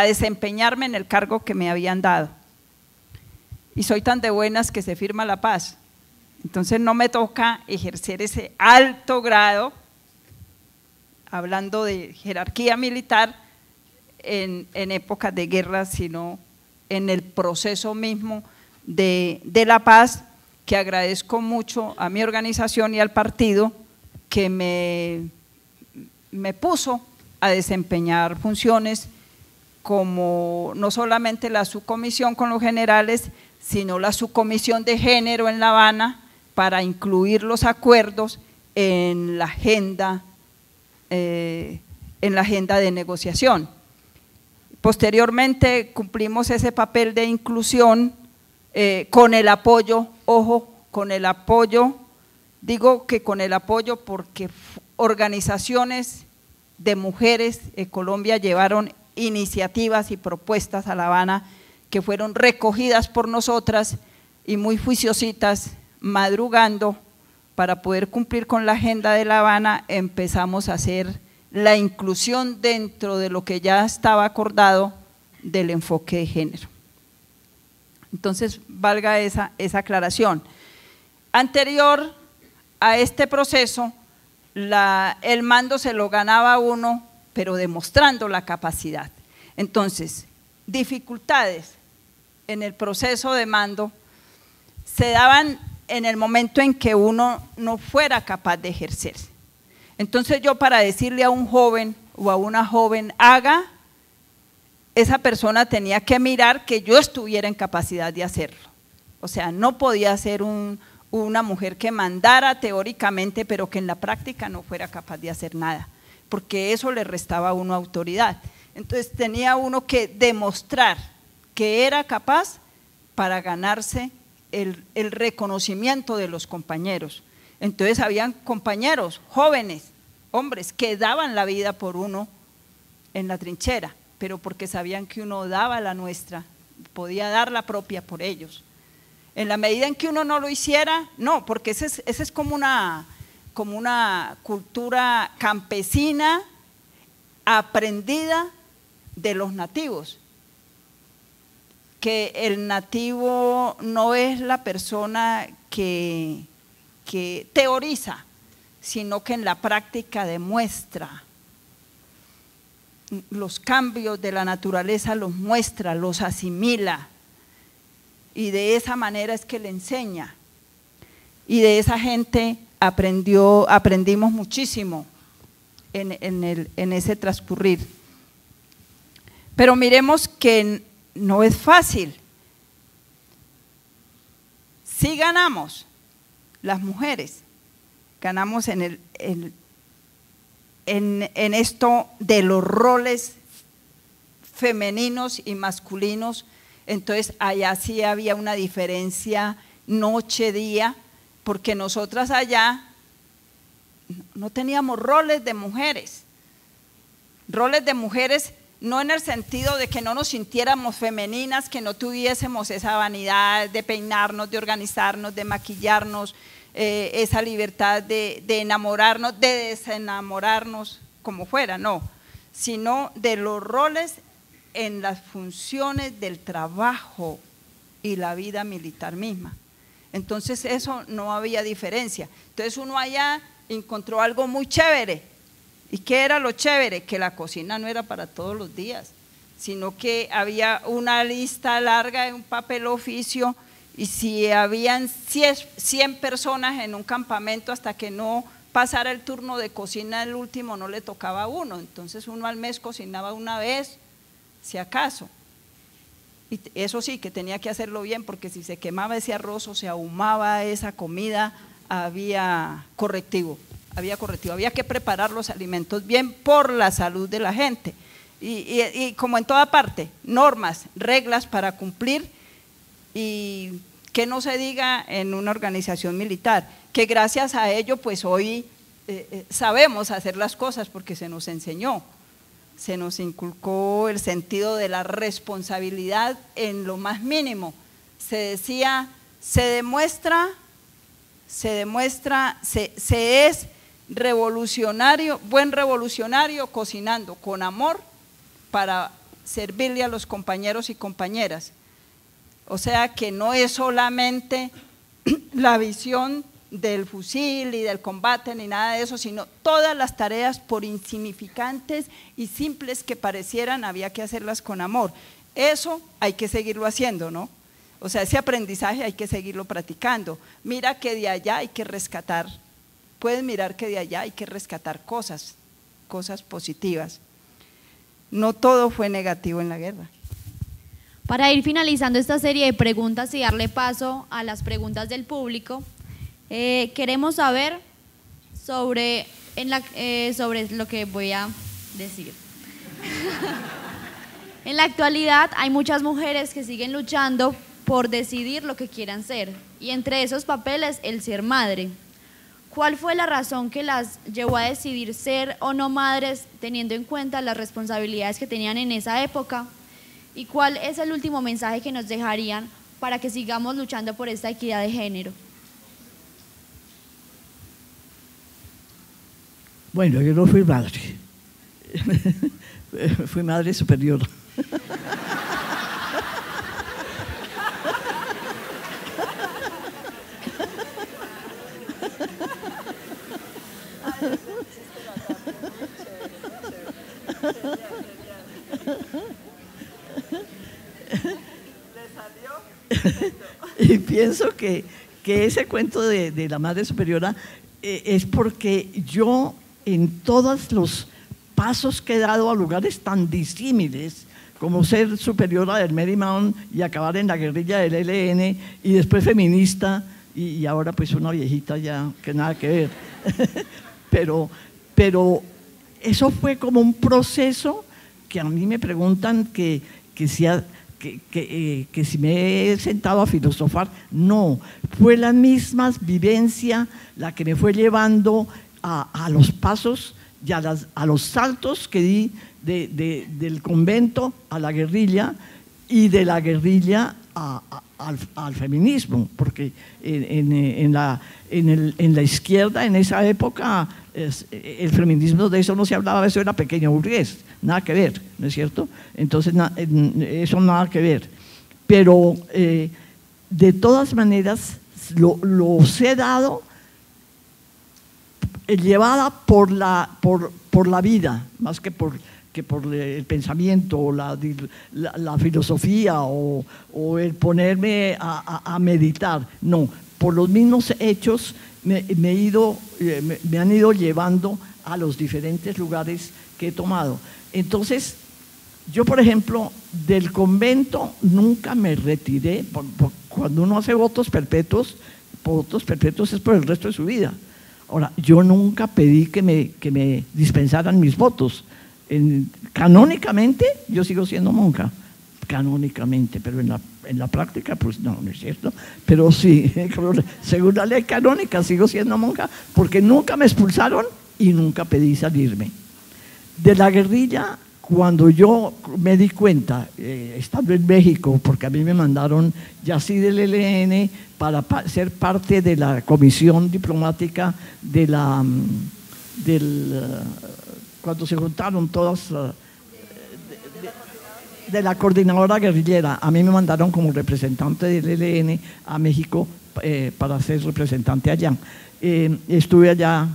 desempeñarme en el cargo que me habían dado. Y soy tan de buenas que se firma la paz. Entonces no me toca ejercer ese alto grado, hablando de jerarquía militar, en épocas de guerra, sino en el proceso mismo de la paz, que agradezco mucho a mi organización y al partido que me puso a desempeñar funciones como no solamente la subcomisión con los generales, sino la subcomisión de género en La Habana, para incluir los acuerdos en la agenda de negociación. Posteriormente cumplimos ese papel de inclusión con el apoyo, ojo, con el apoyo, digo que con el apoyo porque organizaciones de mujeres en Colombia llevaron iniciativas y propuestas a La Habana que fueron recogidas por nosotras y muy juiciositas, madrugando para poder cumplir con la agenda de La Habana, empezamos a hacer la inclusión dentro de lo que ya estaba acordado del enfoque de género. Entonces, valga esa aclaración. Anterior a este proceso, el mando se lo ganaba uno, pero demostrando la capacidad. Entonces, dificultades en el proceso de mando se daban en el momento en que uno no fuera capaz de ejercer. Entonces yo, para decirle a un joven o a una joven haga, esa persona tenía que mirar que yo estuviera en capacidad de hacerlo. O sea, no podía ser una mujer que mandara teóricamente, pero que en la práctica no fuera capaz de hacer nada, porque eso le restaba a uno autoridad. Entonces tenía uno que demostrar que era capaz para ganarse el reconocimiento de los compañeros. Entonces habían compañeros jóvenes, hombres, que daban la vida por uno en la trinchera, pero porque sabían que uno daba la nuestra, podía dar la propia por ellos. En la medida en que uno no lo hiciera, no, porque ese es como una cultura campesina aprendida de los nativos, que el nativo no es la persona que teoriza, sino que en la práctica demuestra los cambios de la naturaleza, los muestra, los asimila, y de esa manera es que le enseña. Y de esa gente aprendimos muchísimo en ese transcurrir. Pero miremos que no es fácil. Sí ganamos, las mujeres, ganamos en esto de los roles femeninos y masculinos. Entonces allá sí había una diferencia noche-día, porque nosotras allá no teníamos roles de mujeres no en el sentido de que no nos sintiéramos femeninas, que no tuviésemos esa vanidad de peinarnos, de organizarnos, de maquillarnos, esa libertad de enamorarnos, de desenamorarnos, como fuera, no, sino de los roles en las funciones del trabajo y la vida militar misma. Entonces eso no había diferencia. Entonces uno allá encontró algo muy chévere. ¿Y qué era lo chévere? Que la cocina no era para todos los días, sino que había una lista larga de un papel oficio, y si habían 100 personas en un campamento, hasta que no pasara el turno de cocina el último, no le tocaba a uno. Entonces uno al mes cocinaba una vez, si acaso. Y eso sí, que tenía que hacerlo bien, porque si se quemaba ese arroz o se ahumaba esa comida, había correctivo, había que preparar los alimentos bien por la salud de la gente. Y como en toda parte, normas, reglas para cumplir, y que no se diga en una organización militar, que gracias a ello pues hoy sabemos hacer las cosas, porque se nos enseñó. Se nos inculcó el sentido de la responsabilidad en lo más mínimo. Se decía, se es revolucionario, buen revolucionario cocinando con amor para servirle a los compañeros y compañeras. O sea que no es solamente la visión del fusil y del combate ni nada de eso, sino todas las tareas, por insignificantes y simples que parecieran, había que hacerlas con amor. Eso hay que seguirlo haciendo, ¿no? O sea, ese aprendizaje hay que seguirlo practicando. Mira que de allá hay que rescatar, puedes mirar que de allá hay que rescatar cosas positivas. No todo fue negativo en la guerra.
Para ir finalizando esta serie de preguntas y darle paso a las preguntas del público, queremos saber sobre lo que voy a decir. En la actualidad hay muchas mujeres que siguen luchando por decidir lo que quieran ser, y entre esos papeles el ser madre. ¿Cuál fue la razón que las llevó a decidir ser o no madres, teniendo en cuenta las responsabilidades que tenían en esa época? ¿Y cuál es el último mensaje que nos dejarían para que sigamos luchando por esta equidad de género?
Bueno, yo no fui madre, fui madre superior. Y pienso que ese cuento de la madre superiora es porque yo en todos los pasos que he dado a lugares tan disímiles como ser superiora del Marymount y acabar en la guerrilla del ELN y después feminista y ahora pues una viejita ya que nada que ver. pero eso fue como un proceso que a mí me preguntan que si me he sentado a filosofar. No, fue la misma vivencia la que me fue llevando a los pasos y a los saltos que di del convento a la guerrilla y de la guerrilla al feminismo, porque en la izquierda en esa época el feminismo, de eso no se hablaba, eso era pequeño burgués, nada que ver, ¿no es cierto? Entonces eso nada que ver, pero de todas maneras los he dado llevada por la vida, más que por el pensamiento o la filosofía o el ponerme a meditar. No, por los mismos hechos me han ido llevando a los diferentes lugares que he tomado. Entonces, yo, por ejemplo, del convento nunca me retiré. Cuando uno hace votos perpetuos es por el resto de su vida. Ahora, yo nunca pedí que me dispensaran mis votos. Canónicamente, yo sigo siendo monja, canónicamente, pero en la práctica, pues no es cierto. Pero sí, según la ley canónica, sigo siendo monja, porque nunca me expulsaron y nunca pedí salirme. De la guerrilla, cuando yo me di cuenta, estando en México, porque a mí me mandaron ya sí del ELN para ser parte de la comisión diplomática cuando se juntaron todas de la coordinadora guerrillera, a mí me mandaron como representante del ELN a México para ser representante allá. Estuve allá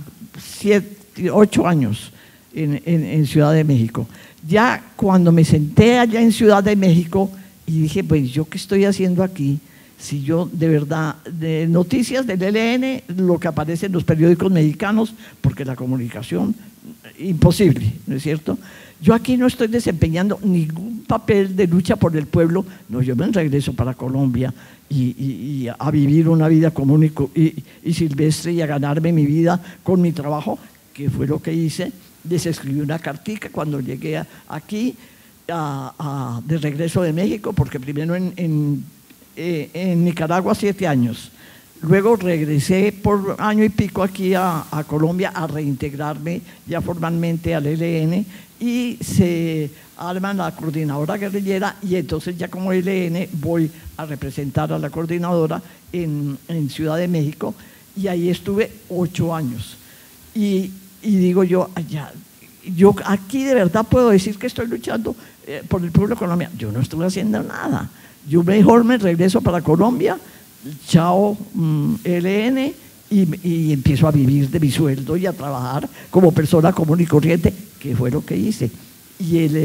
8 años en Ciudad de México. Ya cuando me senté allá en Ciudad de México y dije, pues yo qué estoy haciendo aquí, si yo de verdad, de noticias del ELN, lo que aparece en los periódicos mexicanos, porque la comunicación, imposible, ¿no es cierto? Yo aquí no estoy desempeñando ningún papel de lucha por el pueblo, no, yo me regreso para Colombia y a vivir una vida común y silvestre y a ganarme mi vida con mi trabajo, que fue lo que hice. Les escribí una cartica cuando llegué aquí de regreso de México, porque primero en Nicaragua 7 años, luego regresé por año y pico aquí a Colombia a reintegrarme ya formalmente al ELN y se arma la coordinadora guerrillera y entonces ya como ELN voy a representar a la coordinadora en Ciudad de México y ahí estuve 8 años y digo yo aquí de verdad puedo decir que estoy luchando por el pueblo colombiano. Yo no estuve haciendo nada. Yo mejor me regreso para Colombia, chao ELN, y empiezo a vivir de mi sueldo y a trabajar como persona común y corriente, que fue lo que hice. Y en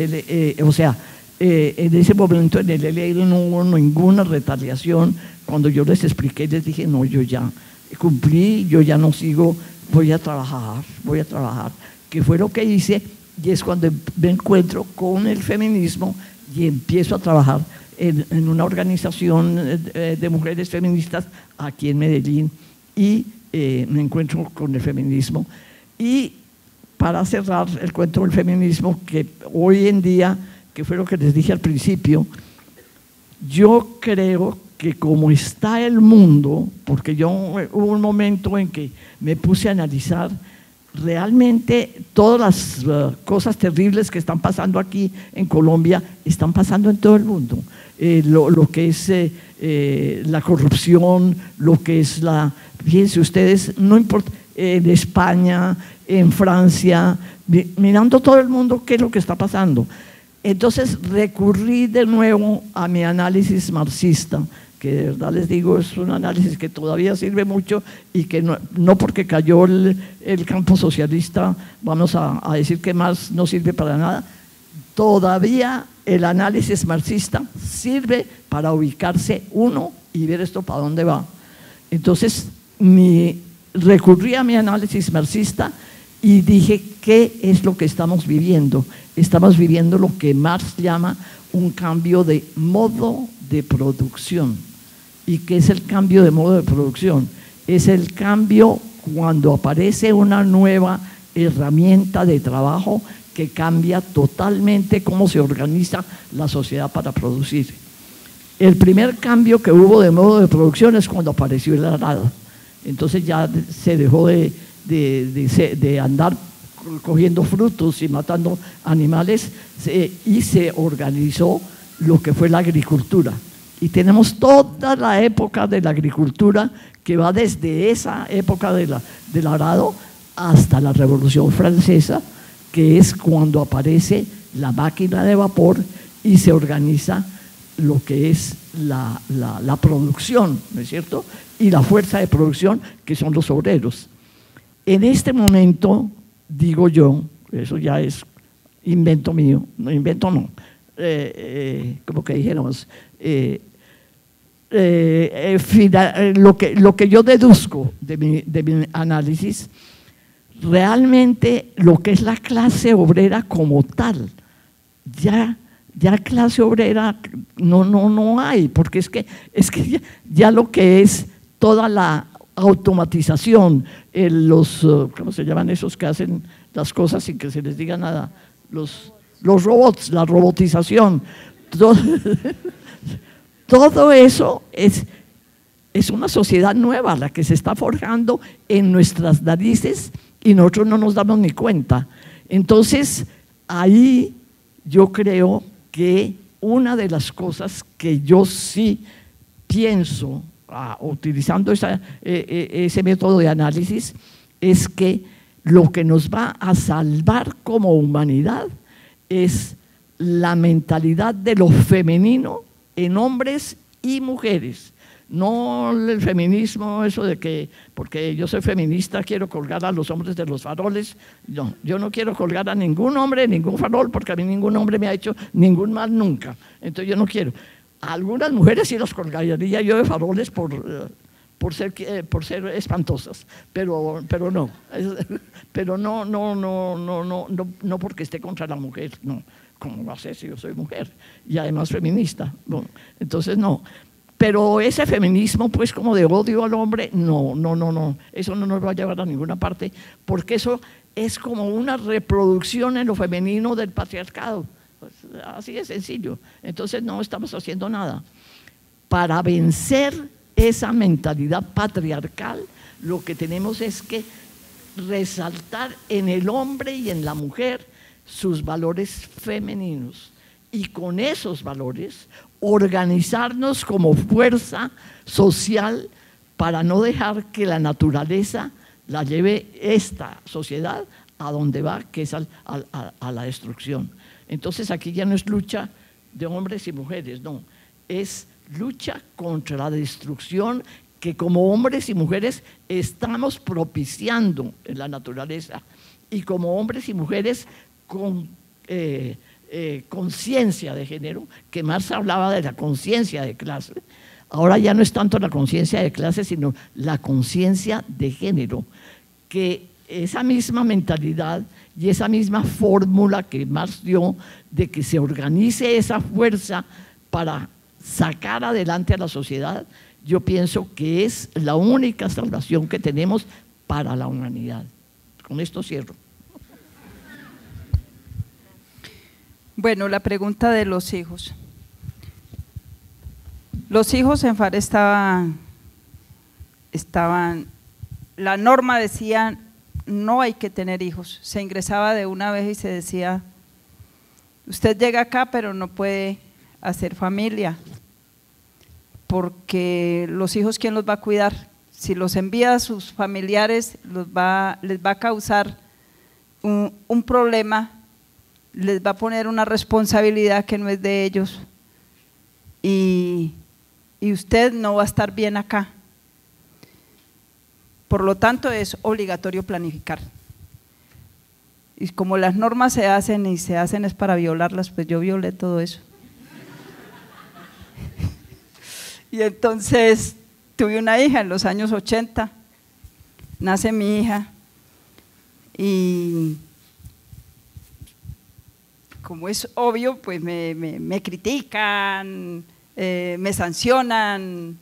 ese momento en el ELN no hubo ninguna retaliación. Cuando yo les expliqué, les dije, no, yo ya cumplí, yo ya no sigo, voy a trabajar, que fue lo que hice, y es cuando me encuentro con el feminismo y empiezo a trabajar en una organización de mujeres feministas aquí en Medellín y me encuentro con el feminismo. Y para cerrar el cuento del feminismo, que hoy en día, que fue lo que les dije al principio, yo creo que como está el mundo, porque hubo un momento en que me puse a analizar realmente todas las cosas terribles que están pasando aquí en Colombia, están pasando en todo el mundo. Lo que es la corrupción, lo que es fíjense ustedes, no importa, en España, en Francia, mirando todo el mundo qué es lo que está pasando. Entonces recurrí de nuevo a mi análisis marxista, que de verdad les digo, es un análisis que todavía sirve mucho y que no porque cayó el campo socialista vamos a decir que Marx no sirve para nada. Todavía el análisis marxista sirve para ubicarse uno y ver esto para dónde va. Entonces recurrí a mi análisis marxista y dije, ¿qué es lo que estamos viviendo? Estamos viviendo lo que Marx llama un cambio de modo de producción. ¿Y qué es el cambio de modo de producción? Es el cambio cuando aparece una nueva herramienta de trabajo que cambia totalmente cómo se organiza la sociedad para producir. El primer cambio que hubo de modo de producción es cuando apareció el arado. Entonces ya se dejó de andar cogiendo frutos y matando animales y se organizó lo que fue la agricultura. Y tenemos toda la época de la agricultura que va desde esa época del arado hasta la Revolución Francesa, que es cuando aparece la máquina de vapor y se organiza lo que es la producción, ¿no es cierto? Y la fuerza de producción, que son los obreros. En este momento, digo yo, eso ya es invento mío, no invento no, como que dijéramos, lo que yo deduzco de mi análisis, realmente lo que es la clase obrera como tal, ya clase obrera no hay, porque es que ya lo que es toda la automatización, ¿cómo se llaman esos que hacen las cosas sin que se les diga nada? Los robots, la robotización, todo eso es una sociedad nueva la que se está forjando en nuestras narices y nosotros no nos damos ni cuenta. Entonces, ahí yo creo que una de las cosas que yo sí pienso, utilizando ese método de análisis, es que lo que nos va a salvar como humanidad es la mentalidad de lo femenino en hombres y mujeres. No el feminismo, eso de que porque yo soy feminista quiero colgar a los hombres de los faroles. No, yo no quiero colgar a ningún hombre de ningún farol porque a mí ningún hombre me ha hecho ningún mal nunca. Entonces yo no quiero. A algunas mujeres sí las colgaría yo de faroles por ser espantosas, pero no. Pero no porque esté contra la mujer, no. ¿Cómo va a ser si yo soy mujer? Y además feminista. Bueno, entonces no. Pero ese feminismo, pues, como de odio al hombre, no. Eso no nos va a llevar a ninguna parte, porque eso es como una reproducción en lo femenino del patriarcado. Pues, así de sencillo. Entonces no estamos haciendo nada. Para vencer esa mentalidad patriarcal, lo que tenemos es que resaltar en el hombre y en la mujer sus valores femeninos y con esos valores organizarnos como fuerza social para no dejar que la naturaleza la lleve esta sociedad a donde va, que es a la destrucción. Entonces aquí ya no es lucha de hombres y mujeres, no, es lucha contra la destrucción que como hombres y mujeres estamos propiciando en la naturaleza y como hombres y mujeres con conciencia de género, que Marx hablaba de la conciencia de clase. Ahora ya no es tanto la conciencia de clase, sino la conciencia de género, que esa misma mentalidad y esa misma fórmula que Marx dio de que se organice esa fuerza para sacar adelante a la sociedad, yo pienso que es la única salvación que tenemos para la humanidad. Con esto cierro.
Bueno, la pregunta de los hijos. Los hijos en FARE estaban, la norma decía no hay que tener hijos, se ingresaba de una vez y se decía usted llega acá pero no puede hacer familia, porque los hijos ¿quién los va a cuidar? si los envía a sus familiares, les va a causar un problema, les va a poner una responsabilidad que no es de ellos y usted no va a estar bien acá. Por lo tanto, es obligatorio planificar. Y como las normas se hacen y se hacen es para violarlas, pues yo violé todo eso. Y entonces tuve una hija en los años 80, nace mi hija y como es obvio, pues me critican, me sancionan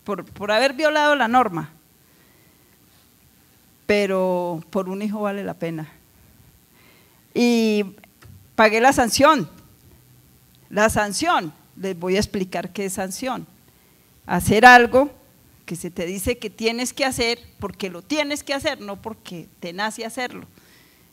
por haber violado la norma, pero por un hijo vale la pena. Y pagué la sanción. Les voy a explicar qué es sanción. Hacer algo que se te dice que tienes que hacer porque lo tienes que hacer, no porque te nace hacerlo.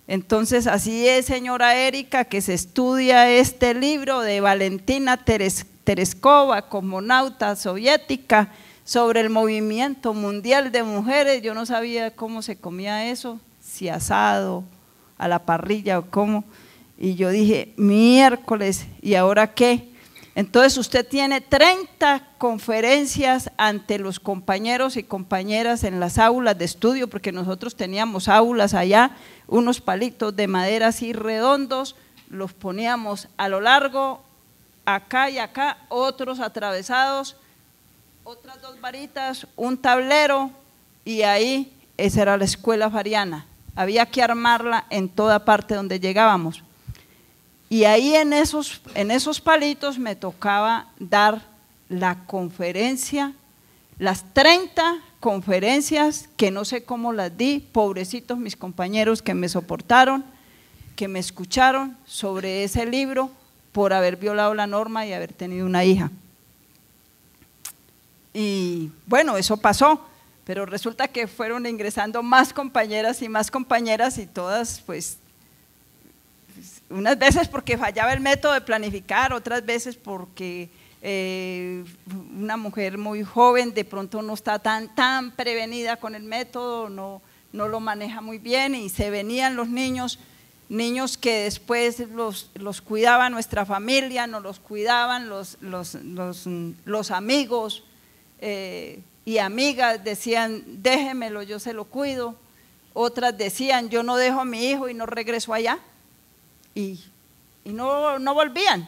Entonces, así es, señora Erika, que se estudia este libro de Valentina Tereskova, cosmonauta soviética, sobre el movimiento mundial de mujeres. Yo no sabía cómo se comía eso, si asado, a la parrilla o cómo. Y yo dije, miércoles, ¿y ahora qué? Entonces usted tiene 30 conferencias ante los compañeros y compañeras en las aulas de estudio, porque nosotros teníamos aulas allá, unos palitos de madera así redondos, los poníamos a lo largo, acá y acá, otros atravesados, otras 2 varitas, un tablero, y ahí esa era la escuela fariana. Había que armarla en toda parte donde llegábamos. Y ahí en esos palitos me tocaba dar la conferencia, las 30 conferencias que no sé cómo las di, pobrecitos mis compañeros que me soportaron, que me escucharon sobre ese libro por haber violado la norma y haber tenido una hija. Y bueno, eso pasó, pero resulta que fueron ingresando más compañeras y todas pues… Unas veces porque fallaba el método de planificar, otras veces porque una mujer muy joven de pronto no está tan prevenida con el método, no lo maneja muy bien y se venían los niños que después los cuidaba nuestra familia, nos los cuidaban los amigos y amigas, decían déjemelo, yo se lo cuido, otras decían yo no dejo a mi hijo y no regreso allá. Y no volvían.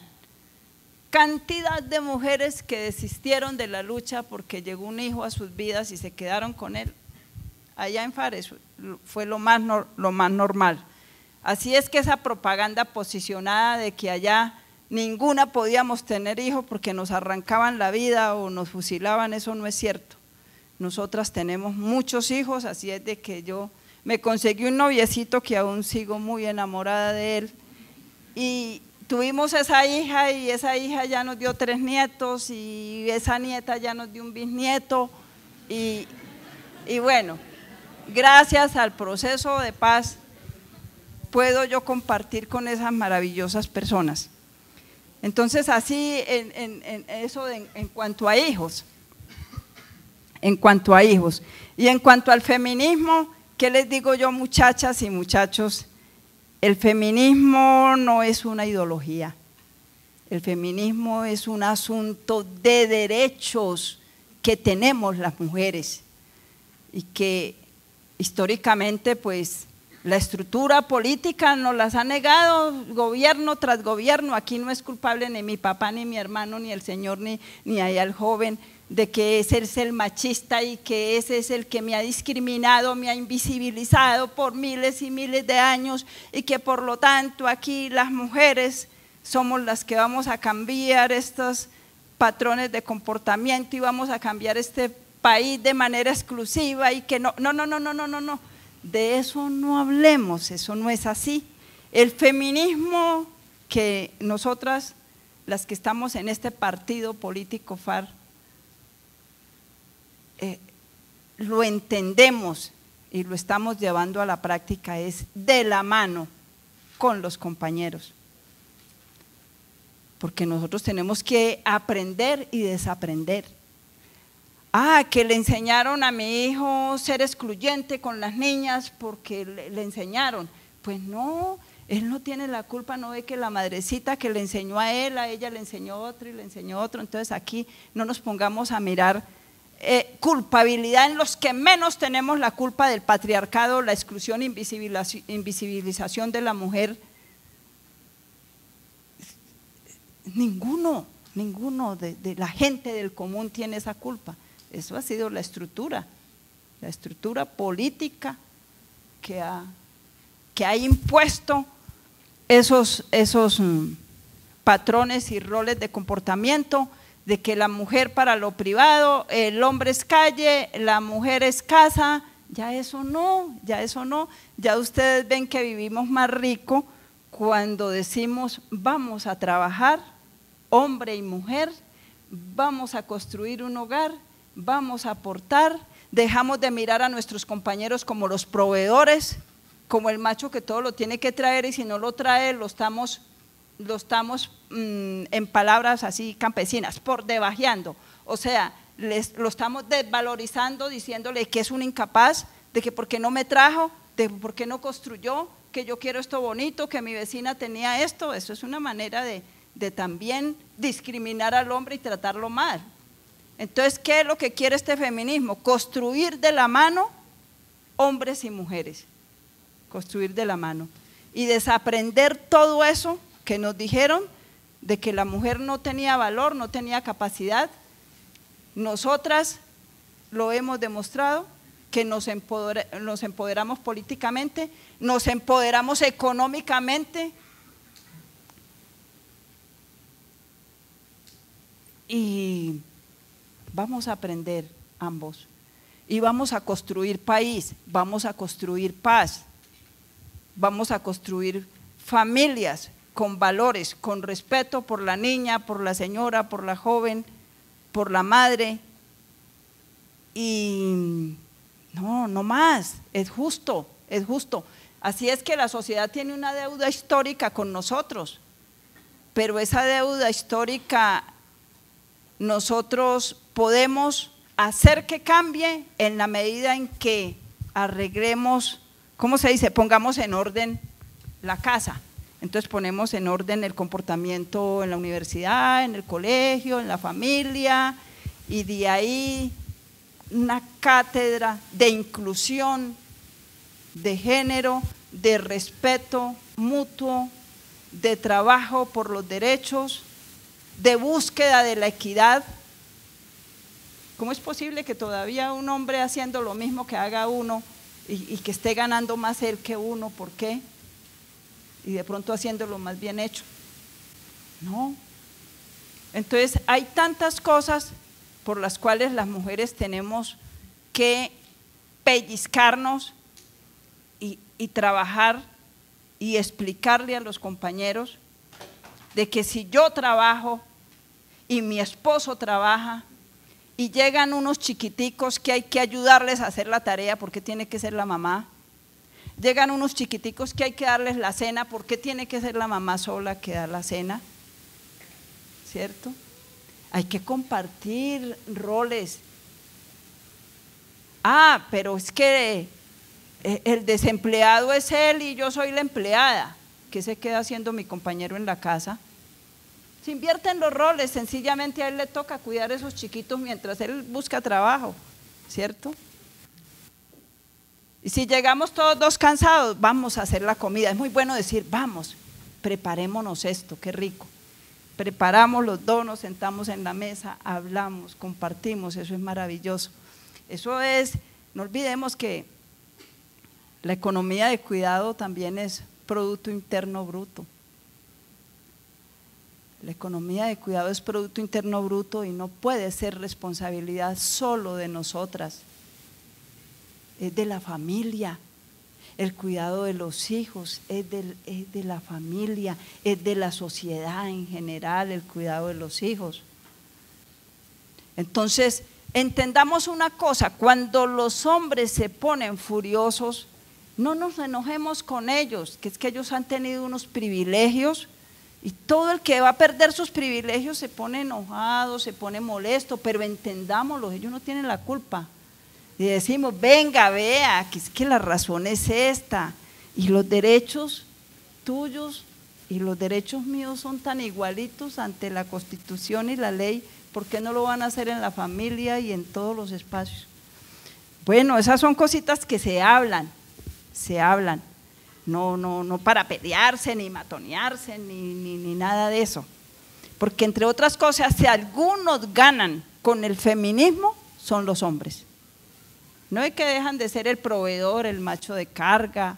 Cantidad de mujeres que desistieron de la lucha porque llegó un hijo a sus vidas y se quedaron con él. Allá en Fares fue lo más normal. Así es que esa propaganda posicionada de que allá ninguna podíamos tener hijos porque nos arrancaban la vida o nos fusilaban, eso no es cierto. Nosotras tenemos muchos hijos, así es de que yo me conseguí un noviecito que aún sigo muy enamorada de él. Y tuvimos esa hija y esa hija ya nos dio 3 nietos y esa nieta ya nos dio un bisnieto y bueno, gracias al proceso de paz puedo yo compartir con esas maravillosas personas. Entonces así en eso en cuanto a hijos. Y en cuanto al feminismo, ¿qué les digo yo, muchachas y muchachos? El feminismo no es una ideología, el feminismo es un asunto de derechos que tenemos las mujeres y que históricamente pues la estructura política nos las ha negado gobierno tras gobierno. Aquí no es culpable ni mi papá, ni mi hermano, ni el señor, ni allá el joven, de que ese es el machista y que ese es el que me ha discriminado, me ha invisibilizado por miles y miles de años y que por lo tanto aquí las mujeres somos las que vamos a cambiar estos patrones de comportamiento y vamos a cambiar este país de manera exclusiva y que no, de eso no hablemos, eso no es así. El feminismo que nosotras, las que estamos en este partido político FAR, lo entendemos y lo estamos llevando a la práctica es de la mano con los compañeros, porque nosotros tenemos que aprender y desaprender. que le enseñaron a mi hijo ser excluyente con las niñas porque le enseñaron. Pues no, él no tiene la culpa, no ve que la madrecita que le enseñó a ella le enseñó otro y le enseñó otro. Entonces aquí no nos pongamos a mirar culpabilidad en los que menos tenemos la culpa del patriarcado, la exclusión, invisibilización de la mujer. Ninguno de la gente del común tiene esa culpa. Eso ha sido la estructura política que ha impuesto esos patrones y roles de comportamiento, de que la mujer para lo privado, el hombre es calle, la mujer es casa. Ya eso no, ya ustedes ven que vivimos más rico cuando decimos vamos a trabajar, hombre y mujer, vamos a construir un hogar, vamos a aportar, dejamos de mirar a nuestros compañeros como los proveedores, como el macho que todo lo tiene que traer y si no lo trae lo estamos en palabras así campesinas, por debajeando, o sea, lo estamos desvalorizando, diciéndole que es un incapaz, de que por qué no me trajo, de por qué no construyó, que yo quiero esto bonito, que mi vecina tenía esto. Eso es una manera de también discriminar al hombre y tratarlo mal. Entonces, ¿qué es lo que quiere este feminismo? Construir de la mano hombres y mujeres, construir de la mano y desaprender todo eso que nos dijeron de que la mujer no tenía valor, no tenía capacidad. Nosotras lo hemos demostrado, que nos empoderamos políticamente, nos empoderamos económicamente y vamos a aprender ambos y vamos a construir país, vamos a construir paz, vamos a construir familias con valores, con respeto por la niña, por la señora, por la joven, por la madre. Y no más, es justo, es justo. Así es que la sociedad tiene una deuda histórica con nosotros, pero esa deuda histórica nosotros podemos hacer que cambie en la medida en que arreglemos, ¿cómo se dice? Pongamos en orden la casa. Entonces ponemos en orden el comportamiento en la universidad, en el colegio, en la familia, y de ahí una cátedra de inclusión, de género, de respeto mutuo, de trabajo por los derechos, de búsqueda de la equidad. ¿Cómo es posible que todavía un hombre haciendo lo mismo que haga uno y que esté ganando más él que uno? ¿Por qué? Y de pronto haciéndolo más bien hecho. No. Entonces hay tantas cosas por las cuales las mujeres tenemos que pellizcarnos y trabajar y explicarle a los compañeros de que si yo trabajo y mi esposo trabaja y llegan unos chiquiticos que hay que ayudarles a hacer la tarea porque tiene que ser la mamá, llegan unos chiquiticos que hay que darles la cena porque tiene que ser la mamá sola que da la cena, ¿cierto? Hay que compartir roles. Pero es que el desempleado es él y yo soy la empleada. ¿Qué se queda haciendo mi compañero en la casa? Se invierten los roles, sencillamente a él le toca cuidar a esos chiquitos mientras él busca trabajo, ¿cierto? Y si llegamos todos dos cansados, vamos a hacer la comida. Es muy bueno decir, vamos, preparémonos esto, qué rico. Preparamos los dos, nos sentamos en la mesa, hablamos, compartimos, eso es maravilloso. Eso es, no olvidemos que la economía de cuidado también es Producto Interno Bruto. La economía de cuidado es Producto Interno Bruto y no puede ser responsabilidad solo de nosotras, es de la familia. El cuidado de los hijos es de la familia, es de la sociedad en general, el cuidado de los hijos. Entonces, entendamos una cosa, cuando los hombres se ponen furiosos, no nos enojemos con ellos, que es que ellos han tenido unos privilegios Y todo el que va a perder sus privilegios se pone enojado, se pone molesto, pero entendámoslo, ellos no tienen la culpa. Y decimos, venga, vea, que es que la razón es esta, y los derechos tuyos y los derechos míos son tan igualitos ante la Constitución y la ley, ¿por qué no lo van a hacer en la familia y en todos los espacios? Bueno, esas son cositas que se hablan, no para pelearse, ni matonearse, ni nada de eso. Porque entre otras cosas, si algunos ganan con el feminismo, son los hombres. No es que dejan de ser el proveedor, el macho de carga,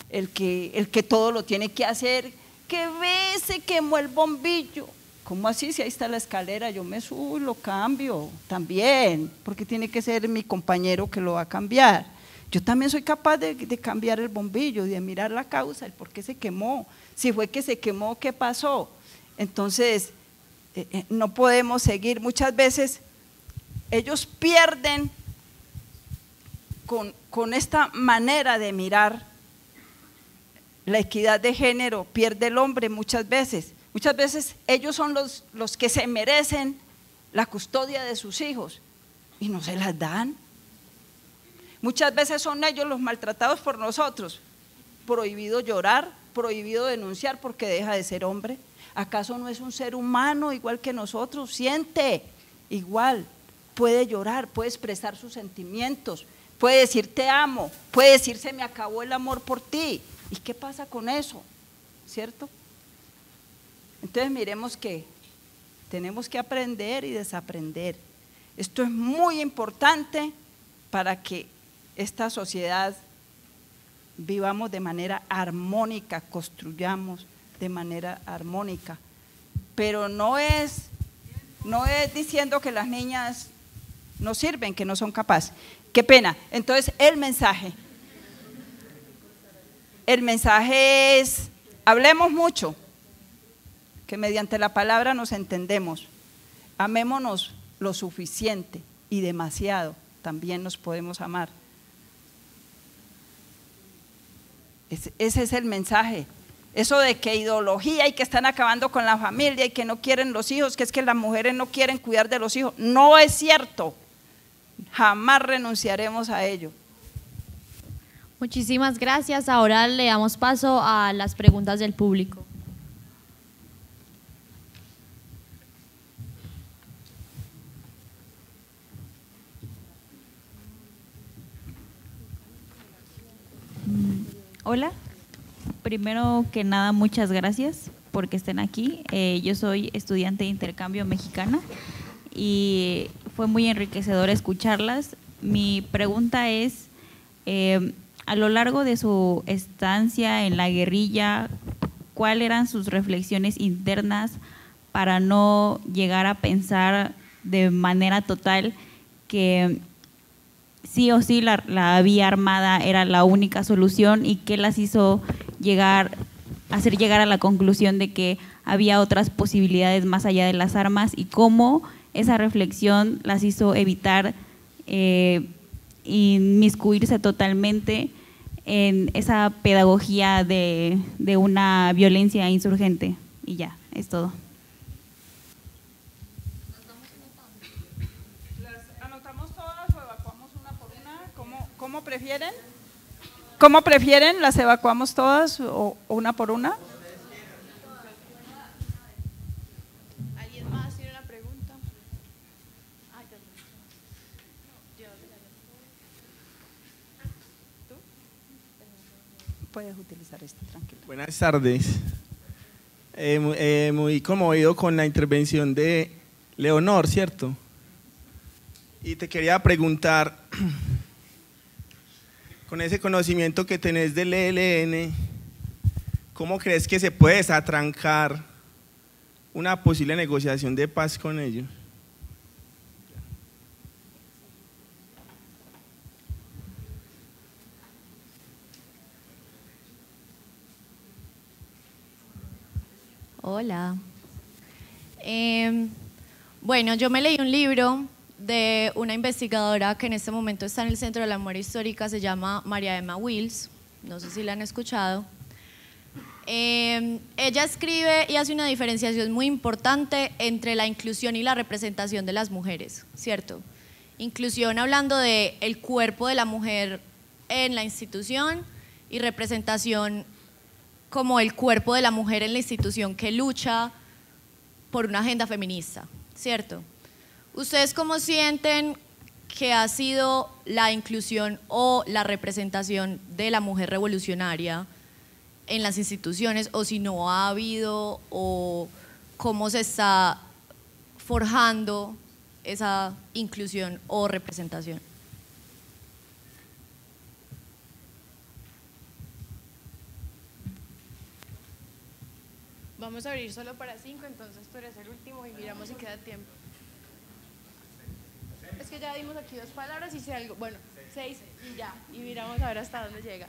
el que todo lo tiene que hacer, que ve, se quemó el bombillo. ¿Cómo así? Si ahí está la escalera, yo me subo y lo cambio también, porque tiene que ser mi compañero que lo va a cambiar. Yo también soy capaz de cambiar el bombillo, de mirar la causa, el por qué se quemó, si fue que se quemó, ¿qué pasó? Entonces, no podemos seguir. Muchas veces ellos pierden con esta manera de mirar la equidad de género, pierde el hombre muchas veces. Muchas veces ellos son los que se merecen la custodia de sus hijos y no se las dan. Muchas veces son ellos los maltratados por nosotros. Prohibido llorar, prohibido denunciar porque deja de ser hombre. ¿Acaso no es un ser humano igual que nosotros? Siente igual, puede llorar, puede expresar sus sentimientos, puede decir te amo, puede decir se me acabó el amor por ti. ¿Y qué pasa con eso? ¿Cierto? Entonces miremos que tenemos que aprender y desaprender. Esto es muy importante para que esta sociedad vivamos de manera armónica, construyamos de manera armónica. Pero no es diciendo que las niñas no sirven, que no son capaces. Qué pena. Entonces el mensaje es, hablemos mucho, que mediante la palabra nos entendemos, amémonos lo suficiente y demasiado, también nos podemos amar. Ese es el mensaje. Eso de que ideología y que están acabando con la familia y que no quieren los hijos, que es que las mujeres no quieren cuidar de los hijos, no es cierto, jamás renunciaremos a ello.
Muchísimas gracias. Ahora le damos paso a las preguntas del público.
Hola, primero que nada muchas gracias porque estén aquí. Yo soy estudiante de intercambio mexicana y fue muy enriquecedor escucharlas. Mi pregunta es, a lo largo de su estancia en la guerrilla, ¿cuáles eran sus reflexiones internas para no llegar a pensar de manera total que sí o sí la vía armada era la única solución y qué las hizo hacer llegar a la conclusión de que había otras posibilidades más allá de las armas y cómo esa reflexión las hizo evitar inmiscuirse totalmente en esa pedagogía de una violencia insurgente? Y ya, es todo.
¿Anotamos todas o evacuamos una por una? ¿Cómo prefieren? ¿Cómo prefieren? ¿Las evacuamos todas o una por una?
¿Alguien más tiene una pregunta?
Puedes utilizar esto, tranquilo.
Buenas tardes. Muy conmovido con la intervención de Leonor, ¿cierto? Y te quería preguntar, con ese conocimiento que tenés del ELN, ¿cómo crees que se puede desatrancar una posible negociación de paz con ellos?
Hola. Bueno, yo me leí un libro de una investigadora que en este momento está en el Centro de la Memoria Histórica, se llama María Emma Wills, no sé si la han escuchado. Ella escribe y hace una diferenciación muy importante entre la inclusión y la representación de las mujeres, ¿cierto? Inclusión hablando del cuerpo de la mujer en la institución y representación como el cuerpo de la mujer en la institución que lucha por una agenda feminista, ¿cierto? ¿Ustedes cómo sienten que ha sido la inclusión o la representación de la mujer revolucionaria en las instituciones, o si no ha habido, o cómo se está forjando esa inclusión o representación?
Vamos a abrir solo para 5, entonces tú eres el último y miramos si queda tiempo. Es que ya dimos aquí 2 palabras y si algo, bueno, 6 y ya, y miramos a ver hasta dónde llega.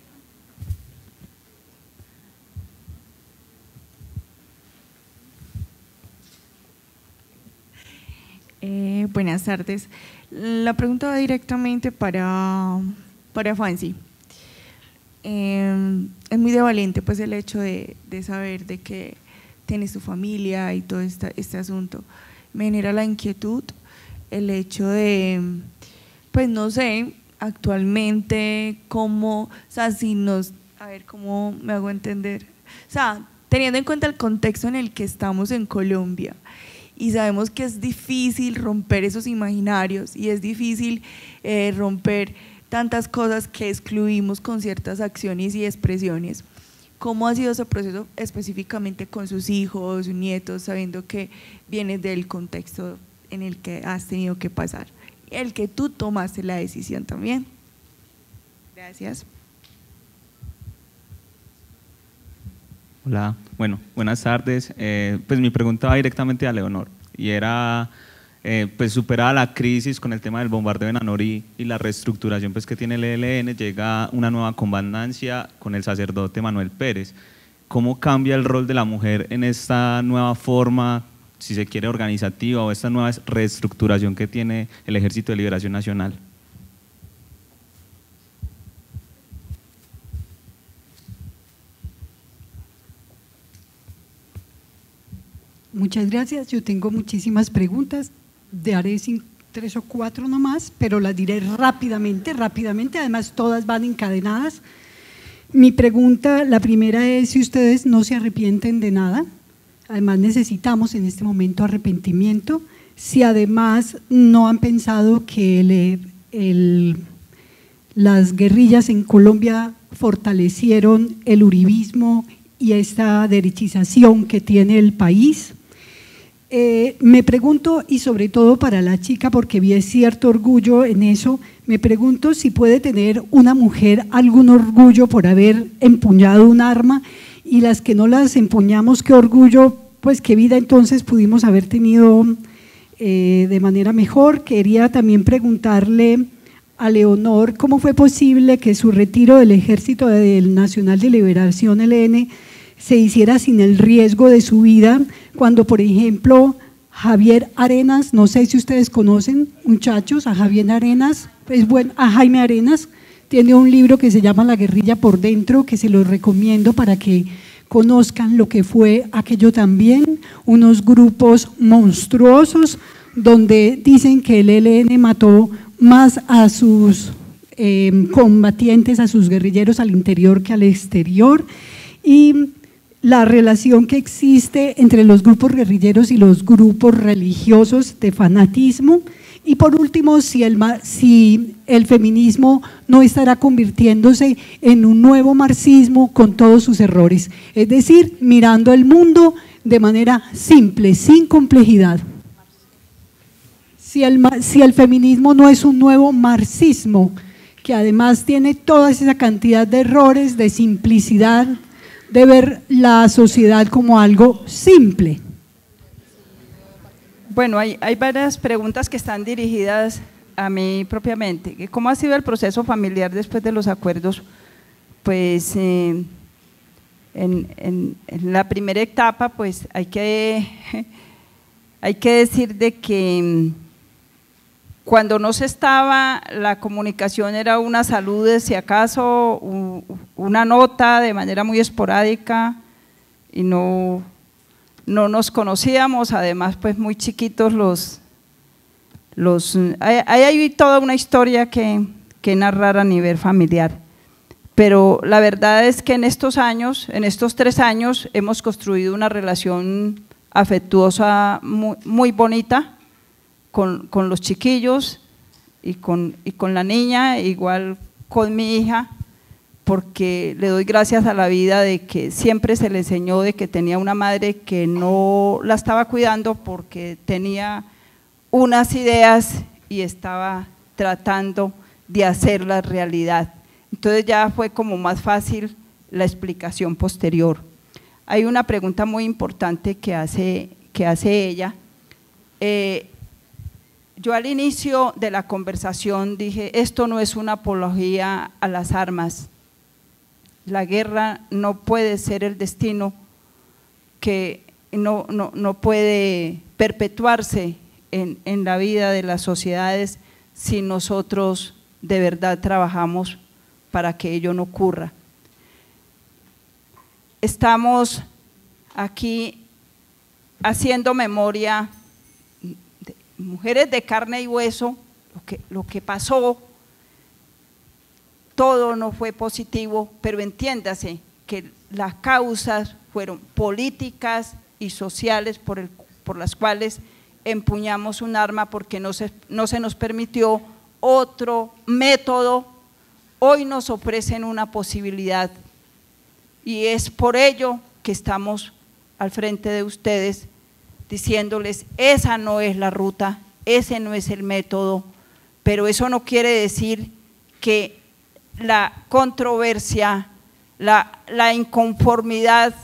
Buenas tardes. La pregunta va directamente para Fancy. Es muy de valiente pues el hecho de saber de que tienes tu familia y todo este asunto. Me genera la inquietud el hecho de, pues no sé, actualmente cómo, o sea, si nos, a ver cómo me hago entender, o sea, teniendo en cuenta el contexto en el que estamos en Colombia y sabemos que es difícil romper esos imaginarios y es difícil romper tantas cosas que excluimos con ciertas acciones y expresiones. ¿Cómo ha sido ese proceso específicamente con sus hijos, sus nietos, sabiendo que vienes del contexto en el que has tenido que pasar, el que tú tomaste la decisión también? Gracias.
Hola, bueno, buenas tardes. Pues mi pregunta va directamente a Leonor y era, pues superada la crisis con el tema del bombardeo en Anorí y la reestructuración pues que tiene el ELN, llega una nueva comandancia con el sacerdote Manuel Pérez. ¿Cómo cambia el rol de la mujer en esta nueva forma, si se quiere, organizativa, o esta nueva reestructuración que tiene el Ejército de Liberación Nacional?
Muchas gracias. Yo tengo muchísimas preguntas. Daré 3 o 4 nomás, pero las diré rápidamente. Además, todas van encadenadas. Mi pregunta, la primera es si ustedes no se arrepienten de nada. Además, necesitamos en este momento arrepentimiento. Si además no han pensado que las guerrillas en Colombia fortalecieron el uribismo y esta derechización que tiene el país. Me pregunto, y sobre todo para la chica, porque vi cierto orgullo en eso, me pregunto si puede tener una mujer algún orgullo por haber empuñado un arma, y las que no las empuñamos, qué orgullo, pues qué vida entonces pudimos haber tenido de manera mejor. Quería también preguntarle a Leonor cómo fue posible que su retiro del Ejército Nacional de Liberación, ELN, se hiciera sin el riesgo de su vida, cuando por ejemplo Javier Arenas, no sé si ustedes conocen, muchachos, a Javier Arenas, pues bueno, a Jaime Arenas, tiene un libro que se llama La guerrilla por dentro, que se los recomiendo para que conozcan lo que fue aquello también, unos grupos monstruosos donde dicen que el ELN mató más a sus combatientes, a sus guerrilleros al interior que al exterior, y la relación que existe entre los grupos guerrilleros y los grupos religiosos de fanatismo. Y por último, si el feminismo no estará convirtiéndose en un nuevo marxismo con todos sus errores, es decir, mirando el mundo de manera simple, sin complejidad. Si el feminismo no es un nuevo marxismo, que además tiene toda esa cantidad de errores, de simplicidad, de ver la sociedad como algo simple.
Bueno, hay varias preguntas que están dirigidas a mí propiamente. ¿Cómo ha sido el proceso familiar después de los acuerdos? Pues en la primera etapa, pues hay que decir de que cuando no se estaba, la comunicación era una salud, si acaso, una nota de manera muy esporádica, y no nos conocíamos, además pues muy chiquitos hay toda una historia que narrar a nivel familiar, pero la verdad es que en estos 3 años hemos construido una relación afectuosa muy bonita con los chiquillos y con la niña, igual con mi hija, porque le doy gracias a la vida de que siempre se le enseñó de que tenía una madre que no la estaba cuidando porque tenía unas ideas y estaba tratando de hacerlas realidad. Entonces ya fue como más fácil la explicación posterior. Hay una pregunta muy importante que hace ella. Yo al inicio de la conversación dije, esto no es una apología a las armas. La guerra no puede ser el destino, que no puede perpetuarse en la vida de las sociedades si nosotros de verdad trabajamos para que ello no ocurra. Estamos aquí haciendo memoria de mujeres de carne y hueso, lo que pasó. Todo no fue positivo, pero entiéndase que las causas fueron políticas y sociales por las cuales empuñamos un arma, porque no se nos permitió otro método. Hoy nos ofrecen una posibilidad y es por ello que estamos al frente de ustedes diciéndoles, esa no es la ruta, ese no es el método, pero eso no quiere decir que la controversia, la inconformidad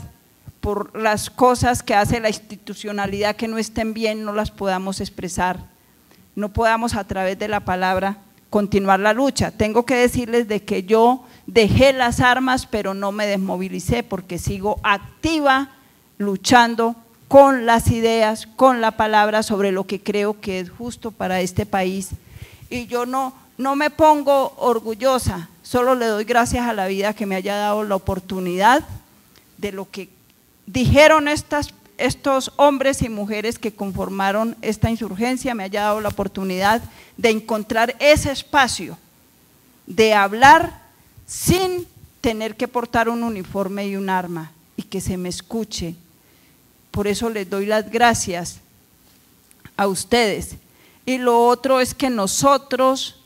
por las cosas que hace la institucionalidad que no estén bien, no las podamos expresar, no podamos a través de la palabra continuar la lucha. Tengo que decirles de que yo dejé las armas, pero no me desmovilicé, porque sigo activa luchando con las ideas, con la palabra sobre lo que creo que es justo para este país. Y yo no me pongo orgullosa, solo le doy gracias a la vida que me haya dado la oportunidad de lo que dijeron estos hombres y mujeres que conformaron esta insurgencia, me haya dado la oportunidad de encontrar ese espacio, de hablar sin tener que portar un uniforme y un arma, y que se me escuche. Por eso les doy las gracias a ustedes. Y lo otro es que nosotros,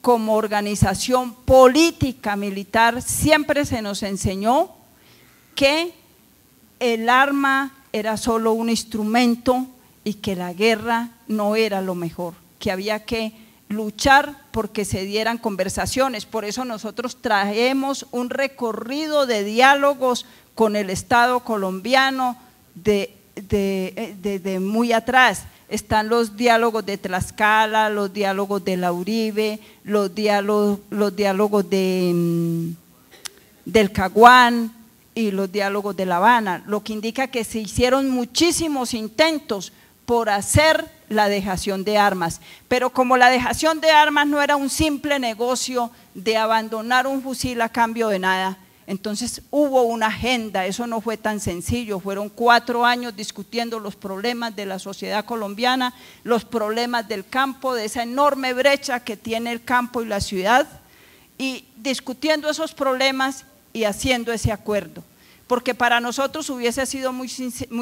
como organización política militar, siempre se nos enseñó que el arma era solo un instrumento y que la guerra no era lo mejor, que había que luchar porque se dieran conversaciones. Por eso nosotros traemos un recorrido de diálogos con el Estado colombiano de muy atrás. Están los diálogos de Tlaxcala, los diálogos de la Uribe, los diálogos del Caguán y los diálogos de La Habana, lo que indica que se hicieron muchísimos intentos por hacer la dejación de armas, pero como la dejación de armas no era un simple negocio de abandonar un fusil a cambio de nada, entonces hubo una agenda. Eso no fue tan sencillo, fueron 4 años discutiendo los problemas de la sociedad colombiana, los problemas del campo, de esa enorme brecha que tiene el campo y la ciudad, y discutiendo esos problemas y haciendo ese acuerdo, porque para nosotros hubiese sido muy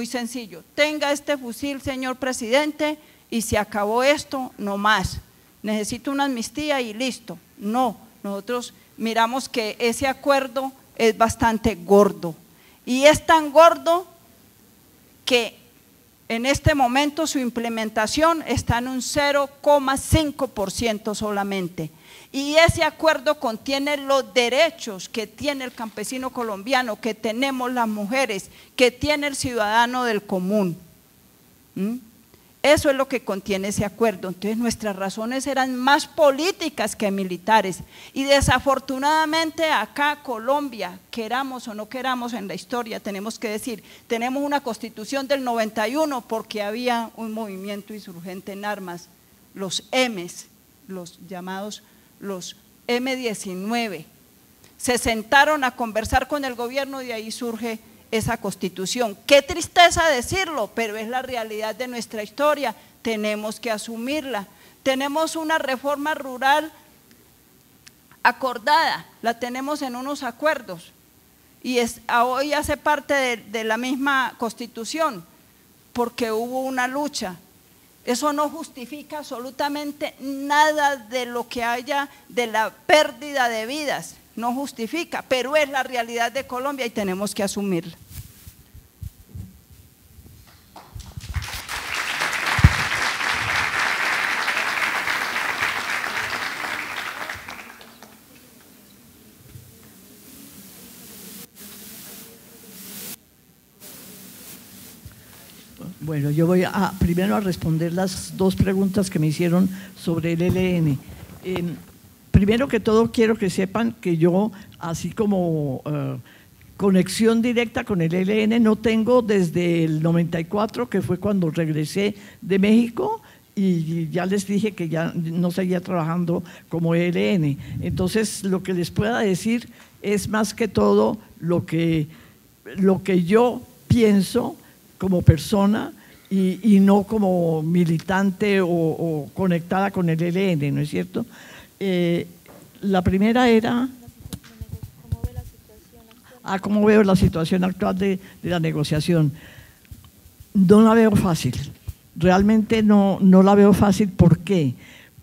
sencillo: tenga este fusil, señor presidente, y se acabó esto, no más, necesito una amnistía y listo. No, nosotros miramos que ese acuerdo es bastante gordo, y es tan gordo que en este momento su implementación está en un 0,5% solamente. Y ese acuerdo contiene los derechos que tiene el campesino colombiano, que tenemos las mujeres, que tiene el ciudadano del común. Eso es lo que contiene ese acuerdo. Entonces nuestras razones eran más políticas que militares, y desafortunadamente acá Colombia, queramos o no queramos en la historia, tenemos que decir, tenemos una constitución del 91 porque había un movimiento insurgente en armas, los M's, los llamados los M19, se sentaron a conversar con el gobierno, y de ahí surge esa Constitución. Qué tristeza decirlo, pero es la realidad de nuestra historia, tenemos que asumirla. Tenemos una reforma rural acordada, la tenemos en unos acuerdos y hoy hace parte de la misma Constitución porque hubo una lucha. Eso no justifica absolutamente nada de lo que haya de la pérdida de vidas, no justifica, pero es la realidad de Colombia y tenemos que asumirla.
Bueno, yo voy primero a responder las dos preguntas que me hicieron sobre el ELN. Primero que todo quiero que sepan que yo, así como conexión directa con el ELN, no tengo desde el 94, que fue cuando regresé de México, y ya les dije que ya no seguía trabajando como ELN. Entonces, lo que les pueda decir es más que todo lo que yo pienso como persona y no como militante o conectada con el ELN, ¿no es cierto? La primera era… ¿Cómo veo la situación actual de la negociación? No la veo fácil, realmente no la veo fácil. ¿Por qué?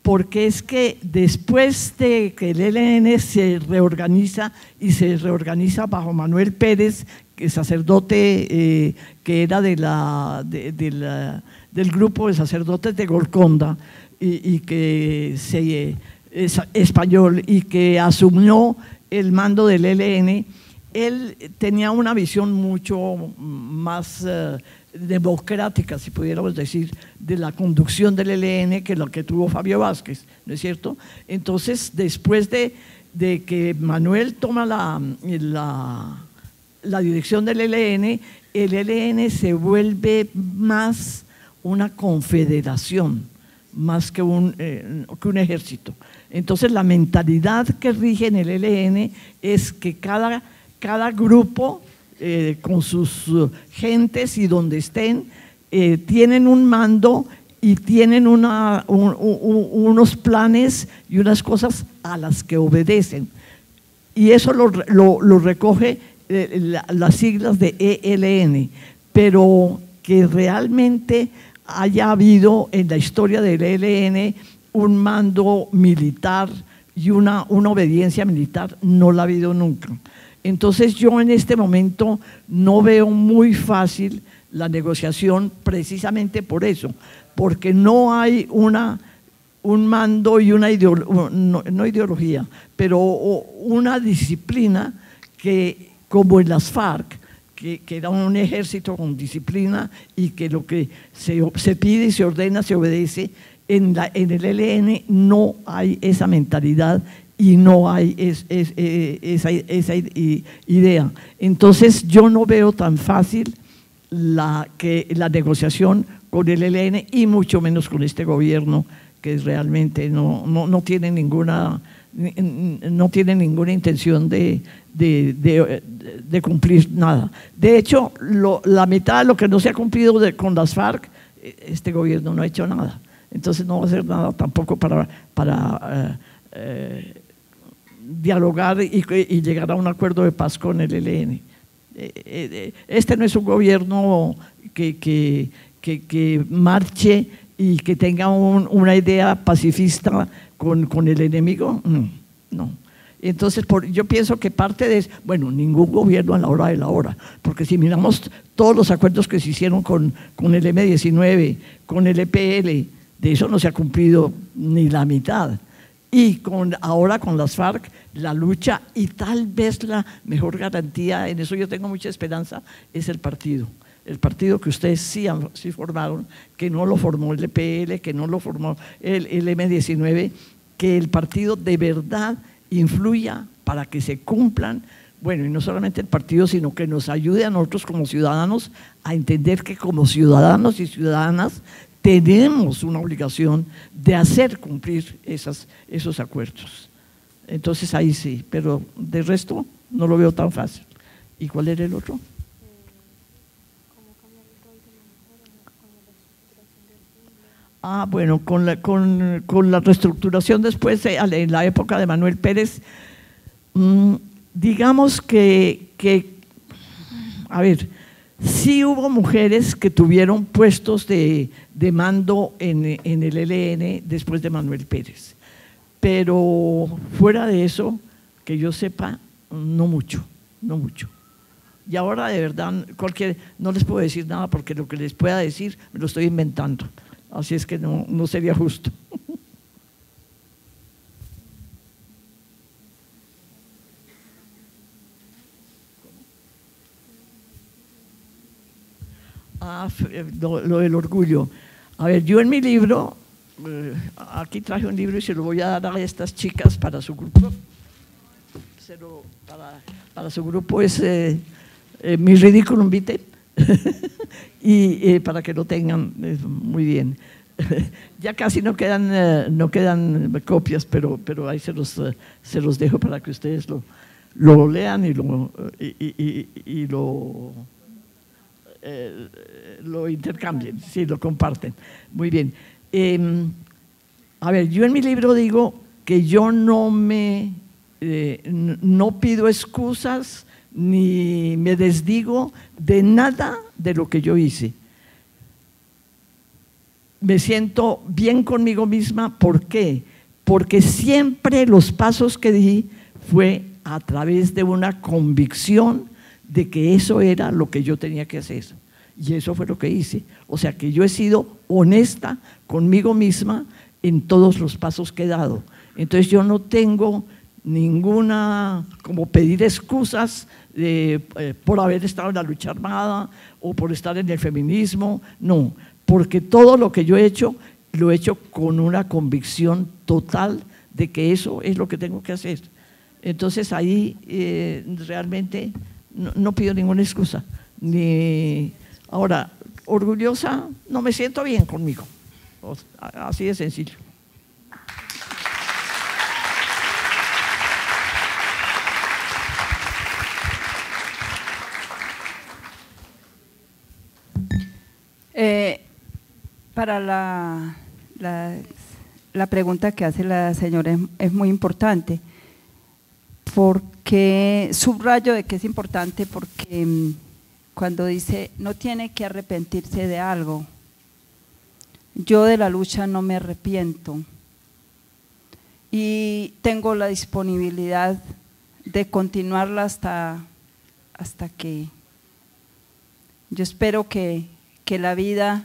Porque es que después de que el ELN se reorganiza y se reorganiza bajo Manuel Pérez, que sacerdote que era del grupo de sacerdotes de Golconda y que es español y que asumió el mando del ELN, él tenía una visión mucho más democrática, si pudiéramos decir, de la conducción del ELN que lo que tuvo Fabio Vázquez, ¿no es cierto? Entonces, después de que Manuel toma la dirección del ELN, el ELN se vuelve más una confederación, más que un ejército. Entonces, la mentalidad que rige en el ELN es que cada grupo, con sus gentes y donde estén, tienen un mando y tienen unos planes y unas cosas a las que obedecen. Y eso lo recoge las siglas de ELN, pero que realmente haya habido en la historia del ELN un mando militar y una obediencia militar, no la ha habido nunca. Entonces yo en este momento no veo muy fácil la negociación precisamente por eso, porque no hay un mando y una no ideología, pero una disciplina que, como en las FARC, que era un ejército con disciplina y que lo que se pide y se ordena se obedece, en el ELN no hay esa mentalidad y no hay esa idea. Entonces yo no veo tan fácil la negociación con el ELN y mucho menos con este gobierno que realmente no tiene ninguna intención de cumplir nada. De hecho, la mitad de lo que no se ha cumplido con las FARC, este gobierno no ha hecho nada. Entonces no va a hacer nada tampoco para dialogar y llegar a un acuerdo de paz con el ELN. Este no es un gobierno que marche y que tenga una idea pacifista con el enemigo, no. Entonces yo pienso que parte de… Bueno, ningún gobierno a la hora de la hora, porque si miramos todos los acuerdos que se hicieron con el M-19, con el EPL, de eso no se ha cumplido ni la mitad. Y ahora con las FARC, la lucha y tal vez la mejor garantía, en eso yo tengo mucha esperanza, es el partido. El partido que ustedes sí formaron, que no lo formó el EPL, que no lo formó el M-19, que el partido de verdad influya para que se cumplan, bueno, y no solamente el partido, sino que nos ayude a nosotros como ciudadanos a entender que como ciudadanos y ciudadanas tenemos una obligación de hacer cumplir esos acuerdos. Entonces ahí sí, pero de resto no lo veo tan fácil. ¿Y cuál era el otro? Bueno, con la reestructuración después, en la época de Manuel Pérez, digamos que, a ver, sí hubo mujeres que tuvieron puestos de mando en el ELN después de Manuel Pérez, pero fuera de eso, que yo sepa, no mucho. Y ahora de verdad no les puedo decir nada porque lo que les pueda decir me lo estoy inventando, así es que no sería justo. Lo del orgullo. A ver, yo en mi libro, aquí traje un libro y se lo voy a dar a estas chicas para su grupo. Para su grupo es mi Ridiculum Vitae y para que lo tengan muy bien. Ya casi no quedan copias, pero ahí se los dejo para que ustedes lo lean y lo intercambien, sí, lo comparten. Muy bien. A ver, yo en mi libro digo que yo no pido excusas ni me desdigo de nada de lo que yo hice. Me siento bien conmigo misma. ¿Por qué? Porque siempre los pasos que di fue a través de una convicción de que eso era lo que yo tenía que hacer. Y eso fue lo que hice. O sea que yo he sido honesta conmigo misma en todos los pasos que he dado. Entonces yo no tengo ninguna, como pedir excusas por haber estado en la lucha armada o por estar en el feminismo, no, porque todo lo que yo he hecho, lo he hecho con una convicción total de que eso es lo que tengo que hacer. Entonces ahí realmente no pido ninguna excusa. Ahora, orgullosa, no me siento bien conmigo, así de sencillo.
Para la pregunta que hace la señora es muy importante, porque subrayo de que es importante porque cuando dice no tiene que arrepentirse de algo, yo de la lucha no me arrepiento y tengo la disponibilidad de continuarla hasta que yo espero que la vida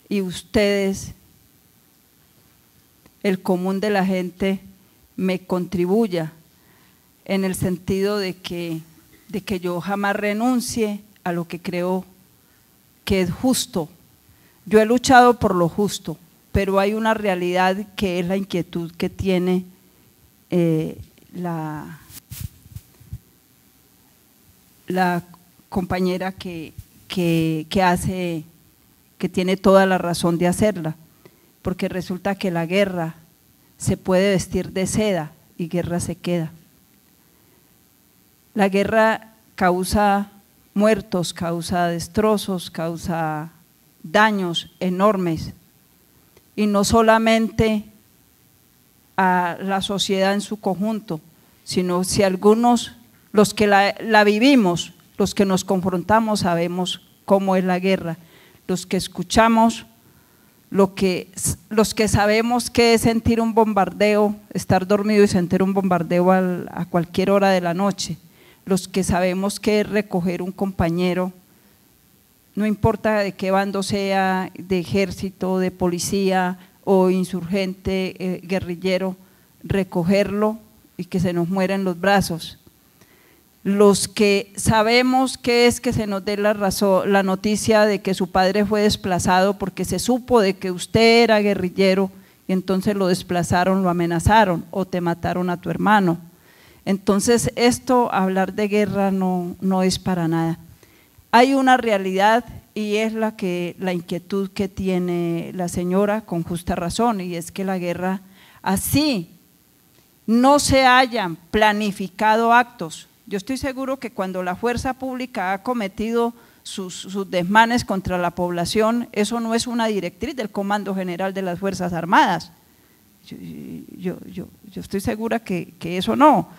y ustedes, el común de la gente, me contribuya en el sentido de que yo jamás renuncie a lo que creo que es justo. Yo he luchado por lo justo, pero hay una realidad que es la inquietud que tiene la compañera que tiene toda la razón de hacerla, porque resulta que la guerra se puede vestir de seda y guerra se queda. La guerra causa muertos, causa destrozos, causa daños enormes, y no solamente a la sociedad en su conjunto, sino si algunos, los que la vivimos, los que nos confrontamos, sabemos cómo es la guerra, los que escuchamos, los que sabemos qué es sentir un bombardeo, estar dormido y sentir un bombardeo a cualquier hora de la noche, los que sabemos qué es recoger un compañero, no importa de qué bando sea, de ejército, de policía o insurgente, guerrillero, recogerlo y que se nos muera en los brazos. Los que sabemos qué es que se nos dé la noticia de que su padre fue desplazado porque se supo de que usted era guerrillero y entonces lo desplazaron, lo amenazaron o te mataron a tu hermano. Entonces hablar de guerra no es para nada. Hay una realidad y es la inquietud que tiene la señora con justa razón, y es que la guerra, así no se hayan planificado actos. Yo estoy seguro que cuando la fuerza pública ha cometido sus desmanes contra la población, eso no es una directriz del Comando General de las Fuerzas Armadas. Yo estoy segura que eso no,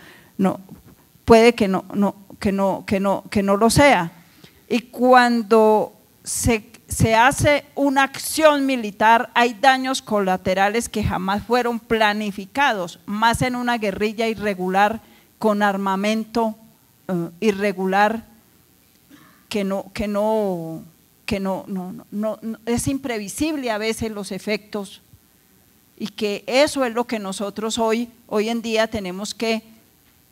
puede que no lo sea. Y cuando se hace una acción militar, hay daños colaterales que jamás fueron planificados, más en una guerrilla irregular con armamento irregular que es imprevisible a veces los efectos, y que eso es lo que nosotros hoy en día tenemos que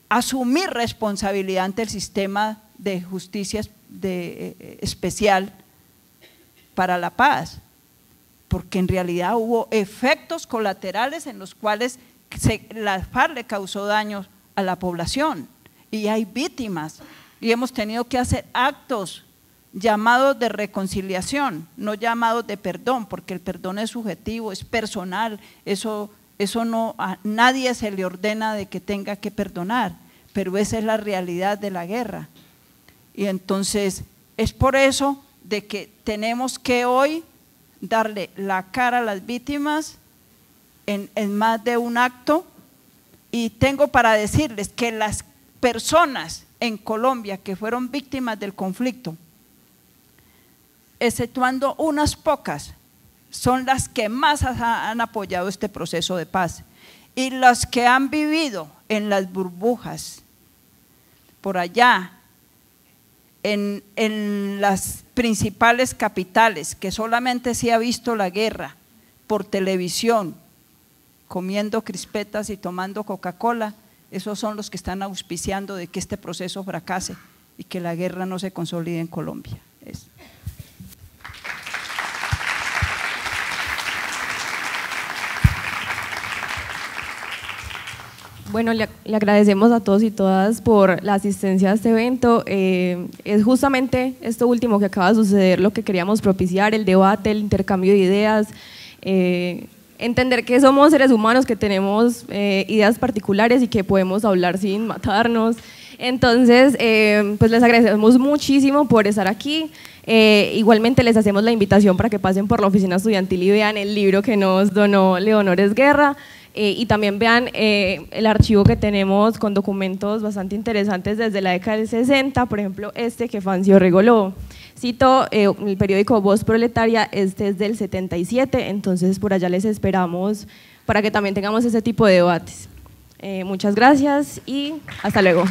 asumir responsabilidad ante el sistema de justicia especial para la paz, porque en realidad hubo efectos colaterales en los cuales la FARC le causó daños a la población y hay víctimas, y hemos tenido que hacer actos, llamados de reconciliación, no llamados de perdón, porque el perdón es subjetivo, es personal, eso no, a nadie se le ordena de que tenga que perdonar, pero esa es la realidad de la guerra. Y entonces es por eso de que tenemos que hoy darle la cara a las víctimas en más de un acto, y tengo para decirles que las personas en Colombia que fueron víctimas del conflicto, exceptuando unas pocas, son las que más han apoyado este proceso de paz, y las que han vivido en las burbujas, por allá, en las principales capitales, que solamente se ha visto la guerra por televisión, comiendo crispetas y tomando Coca-Cola, esos son los que están auspiciando de que este proceso fracase y que la guerra no se consolide en Colombia.
Bueno, le agradecemos a todos y todas por la asistencia a este evento. Es justamente esto último que acaba de suceder lo que queríamos propiciar, el debate, el intercambio de ideas, entender que somos seres humanos, que tenemos ideas particulares y que podemos hablar sin matarnos. Entonces, pues les agradecemos muchísimo por estar aquí. Igualmente les hacemos la invitación para que pasen por la oficina estudiantil y vean el libro que nos donó Leonor Guerra. Y también vean el archivo que tenemos con documentos bastante interesantes desde la década del 60, por ejemplo este que Fancio Regoló. Cito el periódico Voz Proletaria, este es del 77, entonces por allá les esperamos para que también tengamos ese tipo de debates. Muchas gracias y hasta luego.